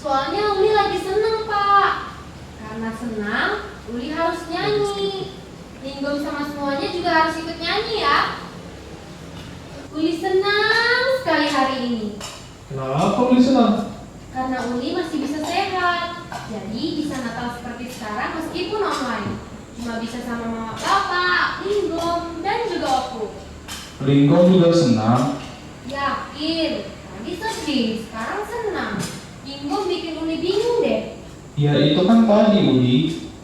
Soalnya Uli lagi seneng, Pak. Karena senang, Uli harus nyanyi. Linggom sama semuanya juga harus ikut nyanyi ya. Uli senang sekali hari ini. Kenapa Uli senang? Karena Uli masih bisa sehat. Jadi bisa Natal seperti sekarang meskipun online. Cuma bisa sama mama bapak, Linggom, dan juga Opu. Linggom juga senang. Yakin, tadi sedih, sekarang senang. Linggom bikin Uli bingung deh. Ya itu kan tadi Uli.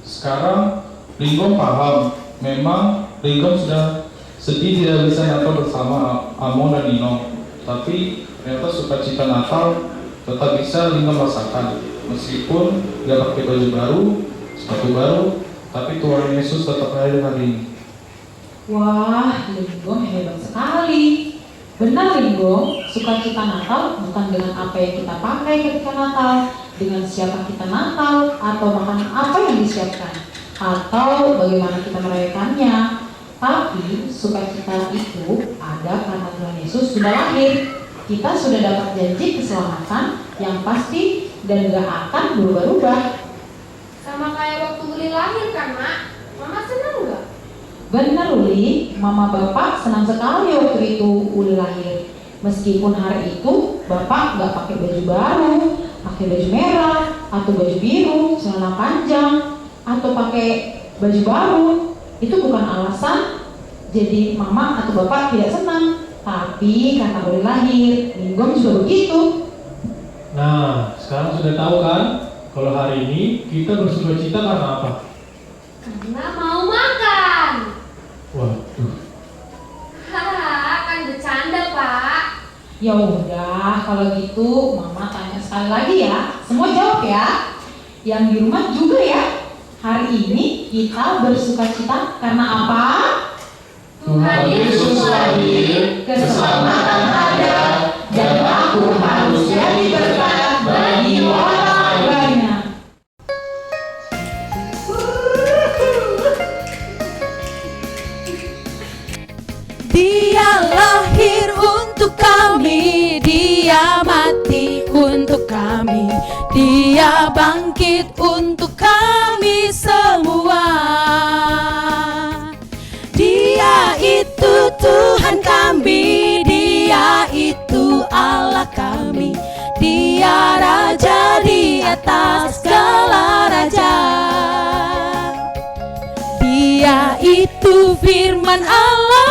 Sekarang Linggom paham. Memang Linggom sudah sedih tidak bisa Natal bersama Amo dan Nino. Tapi ternyata sukacita Natal tetap bisa Linggom rasakan. Meskipun nggak pakai baju baru, sepatu baru, tapi Tuhan Yesus tetap ada hari ini. Wah, Linggom hebat sekali. Benar Linggom, sukacita Natal bukan dengan apa yang kita pakai ketika Natal, dengan siapa kita Natal, atau makanan apa yang disiapkan, atau bagaimana kita merayakannya. Tapi sukacita itu ada karena Tuhan Yesus sudah lahir. Kita sudah dapat janji keselamatan yang pasti dan gak akan berubah-ubah. Sama kayak waktu Uli lahir kan, Mak? Mama senang gak? Benar Uli, Mama Bapak senang sekali waktu itu Uli lahir. Meskipun hari itu Bapak gak pakai baju baru, pakai baju merah, atau baju biru, celana panjang, atau pakai baju baru. Itu bukan alasan jadi Mama atau Bapak tidak senang. Tapi karena Uli lahir, Linggom juga begitu. Nah, sekarang sudah tahu kan kalau hari ini kita bersukacita karena apa? Karena mau makan. Waduh. Hahaha, kan bercanda, Pak. Ya udah, kalau gitu Mama tanya sekali lagi ya. Semua jawab ya. Yang di rumah juga ya. Hari ini kita bersukacita karena apa? Tuhan Yesus lahir, keselamatan ada, dan aku harus jadi berkat bagi orang banyak. Dia lahir untuk kami, Dia mati untuk kami, Dia bangkit untuk kami semua. Dia itu Tuhan kami, Dia itu Allah kami, Dia Raja di atas segala raja. Dia itu firman Allah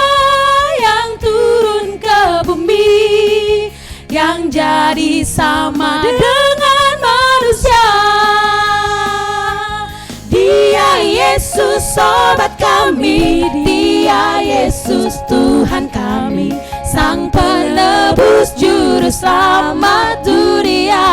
yang turun ke bumi, yang jadi sama dengan manusia. Dia Yesus sobat kami, Dia Yesus Tuhan kami, Sang penebus juru selamat dunia.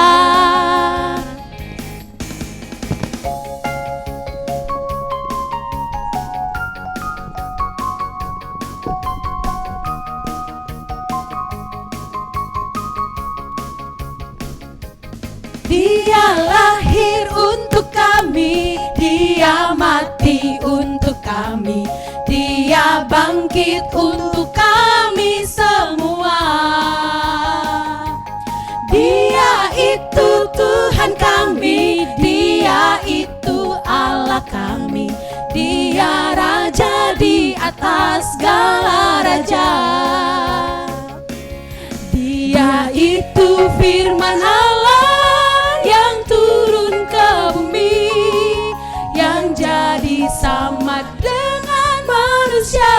Dia lahir untuk kami, Dia mati untuk kami, Dia bangkit untuk kami semua. Dia itu Tuhan kami. atas segala raja. Dia itu firman Allah yang turun ke bumi, yang jadi sama dengan manusia.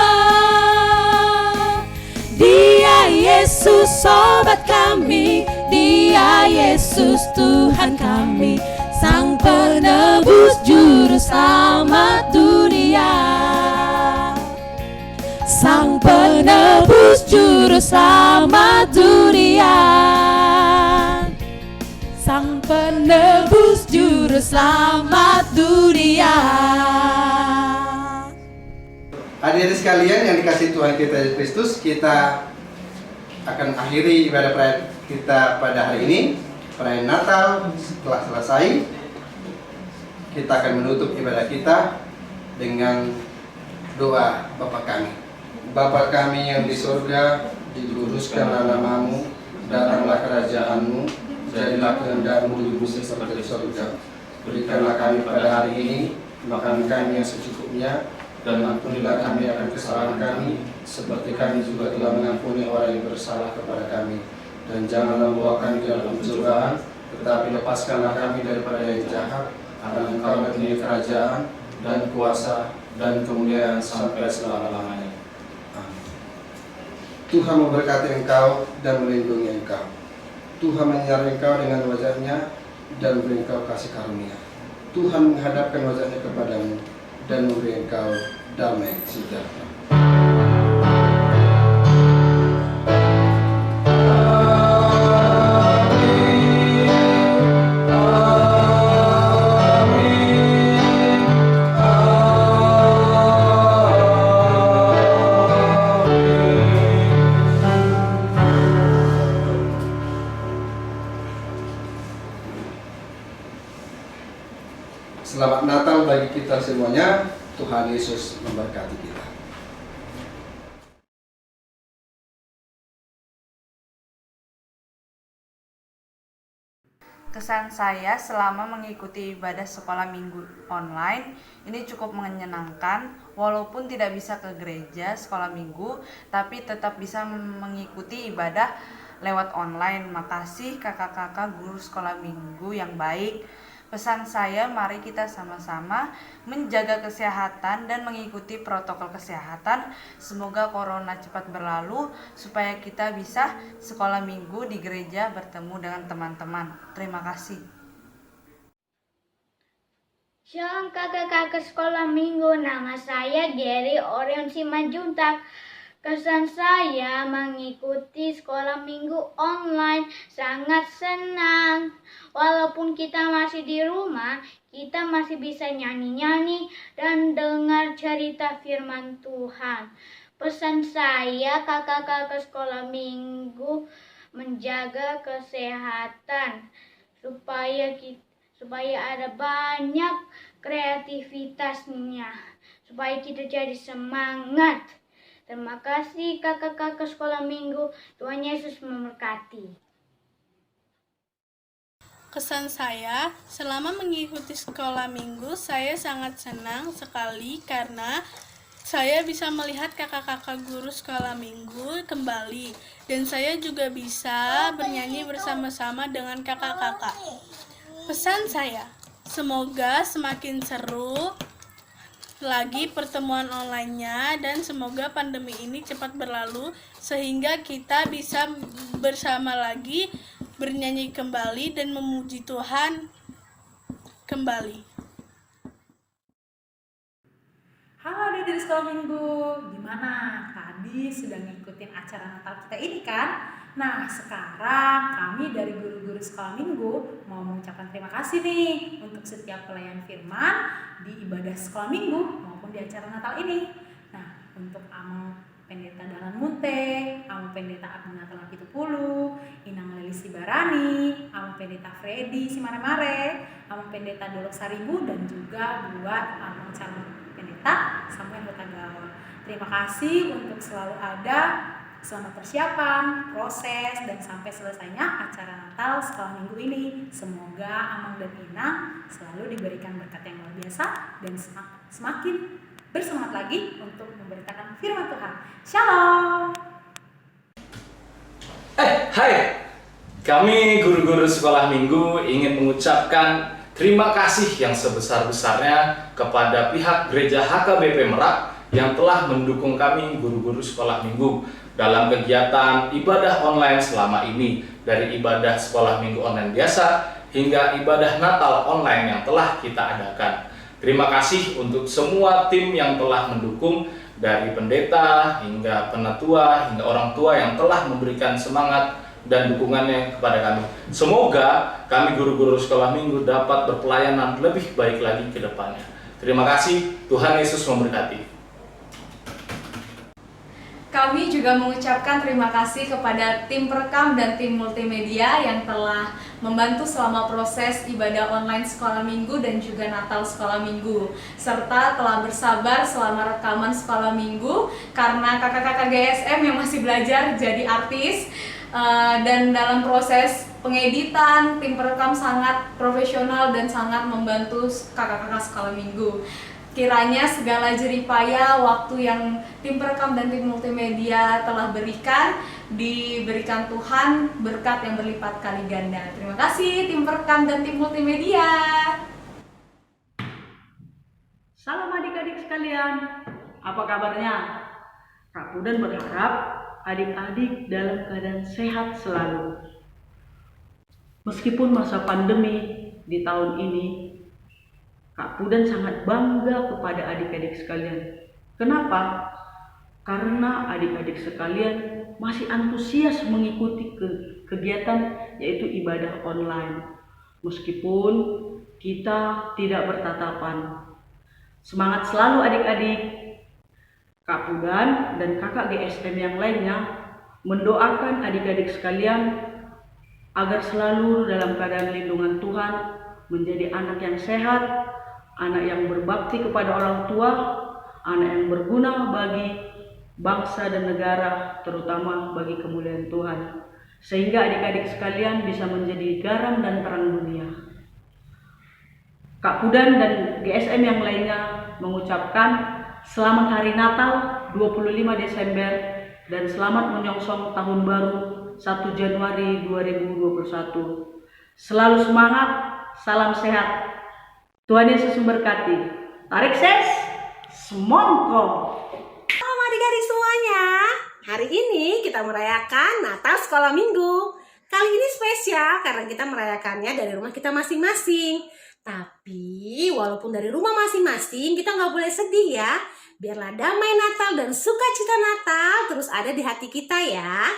Dia Yesus sobat kami, Dia Yesus Tuhan kami, Sang penebus juru selamat dunia. Sang penebus juru selamat dunia. Sang penebus juru selamat dunia. Hadirin sekalian yang dikasihi Tuhan kita Yesus Kristus, kita akan akhiri ibadah perayaan kita pada hari ini. Perayaan Natal telah selesai. Kita akan menutup ibadah kita dengan doa Bapa kami. Bapa kami yang di surga, dikuduskanlah namamu, datanglah kerajaanmu, jadilah kehendakmu di bumi seperti di surga. Berikanlah kami pada hari ini makan kami yang secukupnya, dan ampunilah kami akan kesalahan kami, seperti kami juga telah mengampuni orang yang bersalah kepada kami. Dan janganlah membawa kami dalam pencobaan, tetapi lepaskanlah kami daripada yang jahat, karena Engkau mempunyai kerajaan dan kuasa dan kemuliaan sampai selama-lamanya. Amin. Tuhan memberkati engkau dan melindungi engkau. Tuhan menyertai engkau dengan wajah-Nya dan memberi engkau kasih karunia. Tuhan menghadapkan wajah-Nya kepadamu dan memberi engkau damai sejahtera. Selamat Natal bagi kita semuanya. Tuhan Yesus memberkati kita. Kesan saya selama mengikuti ibadah sekolah minggu online ini cukup menyenangkan, walaupun tidak bisa ke gereja sekolah minggu, tapi tetap bisa mengikuti ibadah lewat online. Makasih kakak-kakak guru sekolah minggu yang baik. Pesan saya, mari kita sama-sama menjaga kesehatan dan mengikuti protokol kesehatan. Semoga corona cepat berlalu supaya kita bisa sekolah minggu di gereja bertemu dengan teman-teman. Terima kasih. Shalom kakak-kakak sekolah minggu, nama saya Gary Orion Simanjuntak. Kesan saya mengikuti sekolah minggu online sangat senang. Walaupun kita masih di rumah, kita masih bisa nyanyi-nyanyi dan dengar cerita firman Tuhan. Pesan saya, kakak-kakak sekolah minggu menjaga kesehatan supaya ada banyak kreativitasnya, supaya kita jadi semangat. Terima kasih kakak-kakak sekolah minggu. Tuhan Yesus memberkati. Kesan saya, selama mengikuti sekolah minggu, saya sangat senang sekali karena saya bisa melihat kakak-kakak guru sekolah minggu kembali. Dan saya juga bisa bernyanyi bersama-sama dengan kakak-kakak. Pesan saya, semoga semakin seru lagi pertemuan online-nya, dan semoga pandemi ini cepat berlalu sehingga kita bisa bersama lagi bernyanyi kembali dan memuji Tuhan kembali. Halo adik-adik di sekolah minggu, gimana? Tadi sudah ngikutin acara Natal kita ini kan? Nah sekarang kami dari guru-guru sekolah minggu mau mengucapkan terima kasih nih untuk setiap pelayan firman di ibadah sekolah minggu maupun di acara Natal ini. Nah untuk Amang Pendeta Dalan Munte, Amang Pendeta Abdi Natal Pitupulu, Inang Leli Sibarani, Amang Pendeta Freddy Simaremare, Amang Pendeta Dolok Saribu, dan juga buat Amang Calon Pendeta Samuel Hutagawa. Terima kasih untuk selalu ada selama persiapan, proses, dan sampai selesainya acara Natal sekolah minggu ini. Semoga Amang dan Inang selalu diberikan berkat yang luar biasa dan semakin bersemangat lagi untuk memberitakan firman Tuhan. Shalom. Hai, kami guru-guru sekolah minggu ingin mengucapkan terima kasih yang sebesar-besarnya kepada pihak Gereja HKBP Merak yang telah mendukung kami guru-guru sekolah minggu dalam kegiatan ibadah online selama ini, dari ibadah sekolah minggu online biasa hingga ibadah Natal online yang telah kita adakan. Terima kasih untuk semua tim yang telah mendukung, dari pendeta hingga penatua hingga orang tua yang telah memberikan semangat dan dukungannya kepada kami. Semoga kami guru-guru sekolah minggu dapat berpelayanan lebih baik lagi ke depannya. Terima kasih, Tuhan Yesus memberkati. Kami juga mengucapkan terima kasih kepada tim perekam dan tim multimedia yang telah membantu selama proses ibadah online sekolah minggu dan juga Natal sekolah minggu, serta telah bersabar selama rekaman sekolah minggu karena kakak-kakak GSM yang masih belajar jadi artis. Dan dalam proses pengeditan, tim perekam sangat profesional dan sangat membantu kakak-kakak sekolah minggu. Kiranya segala jeripaya waktu yang tim perekam dan tim multimedia telah berikan, diberikan Tuhan berkat yang berlipat kali ganda. Terima kasih tim perekam dan tim multimedia. Salam adik-adik sekalian, apa kabarnya? Kak Pudan berharap adik-adik dalam keadaan sehat selalu. Meskipun masa pandemi di tahun ini, Kak Pudan sangat bangga kepada adik-adik sekalian. Kenapa? Karena adik-adik sekalian masih antusias mengikuti kegiatan yaitu ibadah online. Meskipun kita tidak bertatapan. Semangat selalu adik-adik. Kak Pudan dan kakak GSM yang lainnya mendoakan adik-adik sekalian agar selalu dalam keadaan lindungan Tuhan, menjadi anak yang sehat, anak yang berbakti kepada orang tua, anak yang berguna bagi bangsa dan negara, terutama bagi kemuliaan Tuhan. Sehingga adik-adik sekalian bisa menjadi garam dan terang dunia. Kak Pudan dan GSM yang lainnya mengucapkan selamat hari Natal 25 Desember dan selamat menyongsong tahun baru 1 Januari 2021. Selalu semangat, salam sehat. Tuhan Yesus memberkati. Tarik ses, semongko. Shalom adik-adik semuanya. Hari ini kita merayakan Natal Sekolah Minggu. Kali ini spesial karena kita merayakannya dari rumah kita masing-masing. Tapi walaupun dari rumah masing-masing, kita nggak boleh sedih ya. Biarlah damai Natal dan sukacita Natal terus ada di hati kita ya.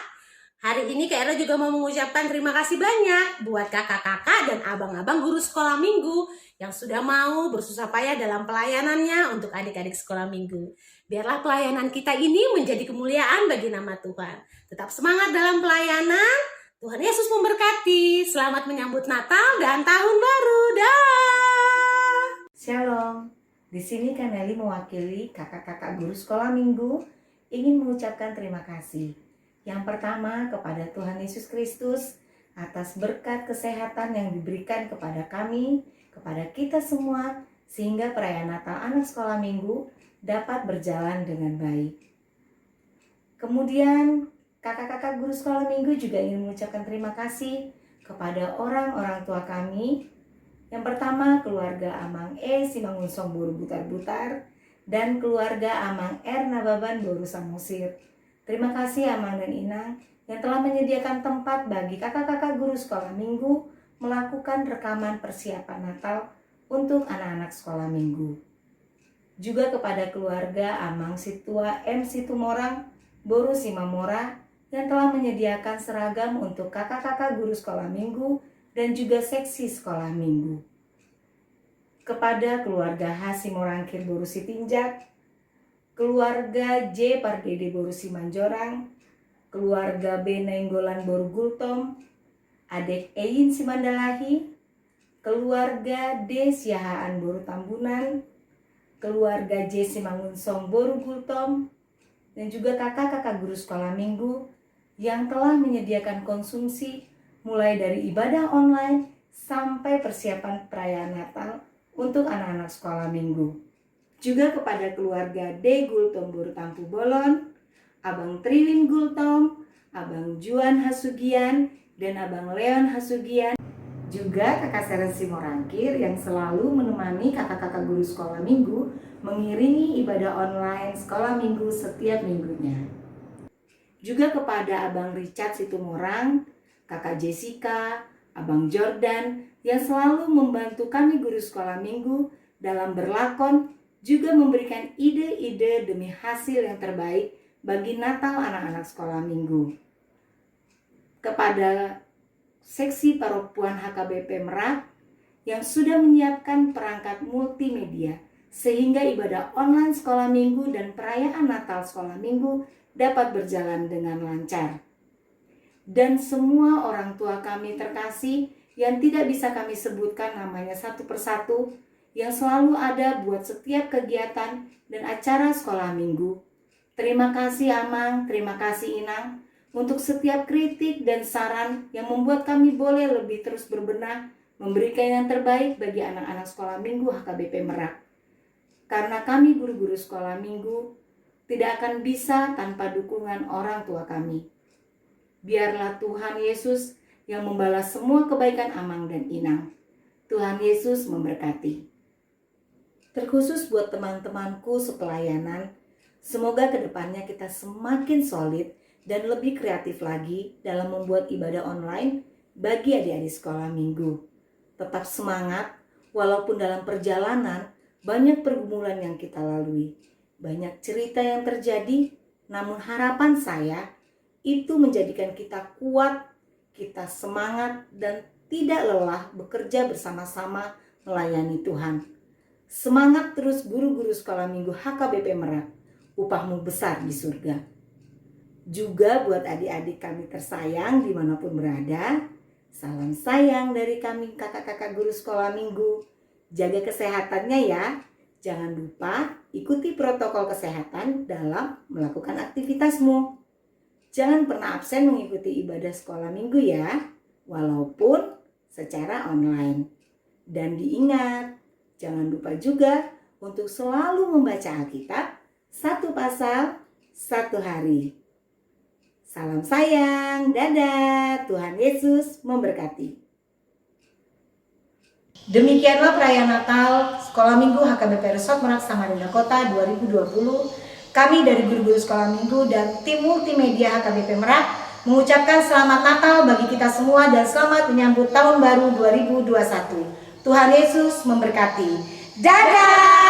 Hari ini Kak Era juga mau mengucapkan terima kasih banyak buat kakak-kakak dan abang-abang guru sekolah minggu yang sudah mau bersusah payah dalam pelayanannya untuk adik-adik sekolah minggu. Biarlah pelayanan kita ini menjadi kemuliaan bagi nama Tuhan. Tetap semangat dalam pelayanan. Tuhan Yesus memberkati. Selamat menyambut Natal dan Tahun Baru. Dah. Shalom. Di sini Kaneli mewakili kakak-kakak guru sekolah minggu ingin mengucapkan terima kasih. Yang pertama kepada Tuhan Yesus Kristus atas berkat kesehatan yang diberikan kepada kami, kepada kita semua, sehingga perayaan Natal anak sekolah minggu dapat berjalan dengan baik. Kemudian kakak-kakak guru sekolah minggu juga ingin mengucapkan terima kasih kepada orang-orang tua kami. Yang pertama keluarga Amang E Simangunsong Boru Butar-Butar dan keluarga Amang R Nababan Boru Samosir. Terima kasih Amang dan Inang yang telah menyediakan tempat bagi kakak-kakak guru sekolah minggu melakukan rekaman persiapan Natal untuk anak-anak sekolah minggu. Juga kepada keluarga Amang Situa M Situmorang Boru Simamora yang telah menyediakan seragam untuk kakak-kakak guru sekolah minggu dan juga seksi sekolah minggu. Kepada keluarga H Simorangkir Boru Sitinjak, keluarga J Pardede Boru Simanjorang, keluarga B Nainggolan Boru Gultom, adik Ein Simandalahi, keluarga D Siahaan Boru Tambunan, keluarga J Simangunsong Boru Gultom, dan juga kakak-kakak guru sekolah minggu yang telah menyediakan konsumsi mulai dari ibadah online sampai persiapan perayaan Natal untuk anak-anak sekolah minggu. juga kepada keluarga D. Gultombur Tampu Bolon, Abang Triwin Gultom, Abang Juan Hasugian, dan Abang Leon Hasugian, juga Kakak Seren Simorangkir yang selalu menemani kakak-kakak guru sekolah minggu mengiringi ibadah online sekolah minggu setiap minggunya. Juga kepada Abang Richard Situmorang, Kakak Jessica, Abang Jordan yang selalu membantu kami guru sekolah minggu dalam berlakon, juga memberikan ide-ide demi hasil yang terbaik bagi Natal anak-anak sekolah minggu. Kepada seksi Paropuan HKBP Merak yang sudah menyiapkan perangkat multimedia sehingga ibadah online sekolah minggu dan perayaan Natal sekolah minggu dapat berjalan dengan lancar. Dan semua orang tua kami terkasih yang tidak bisa kami sebutkan namanya satu persatu, yang selalu ada buat setiap kegiatan dan acara sekolah minggu. Terima kasih Amang, terima kasih Inang untuk setiap kritik dan saran yang membuat kami boleh lebih terus berbenah memberikan yang terbaik bagi anak-anak sekolah minggu HKBP Merak. Karena kami guru-guru sekolah minggu tidak akan bisa tanpa dukungan orang tua kami. Biarlah Tuhan Yesus yang membalas semua kebaikan Amang dan Inang. Tuhan Yesus memberkati. Terkhusus buat teman-temanku sepelayanan, semoga kedepannya kita semakin solid dan lebih kreatif lagi dalam membuat ibadah online bagi adik-adik sekolah minggu. Tetap semangat, walaupun dalam perjalanan banyak pergumulan yang kita lalui. Banyak cerita yang terjadi, namun harapan saya itu menjadikan kita kuat, kita semangat dan tidak lelah bekerja bersama-sama melayani Tuhan. Semangat terus guru-guru sekolah minggu HKBP Merak, upahmu besar di surga. Juga buat adik-adik kami tersayang dimanapun berada, salam sayang dari kami kakak-kakak guru sekolah minggu. Jaga kesehatannya ya. Jangan lupa ikuti protokol kesehatan dalam melakukan aktivitasmu. Jangan pernah absen mengikuti ibadah sekolah minggu ya, walaupun secara online. Dan diingat, jangan lupa juga untuk selalu membaca Alkitab satu pasal satu hari. Salam sayang, dadah, Tuhan Yesus memberkati. Demikianlah perayaan Natal Sekolah Minggu HKBP Resort Merak Samarinda Kota 2020. Kami dari guru-guru sekolah minggu dan tim multimedia HKBP Merak mengucapkan selamat Natal bagi kita semua dan selamat menyambut tahun baru 2021. Tuhan Yesus memberkati. Dadah!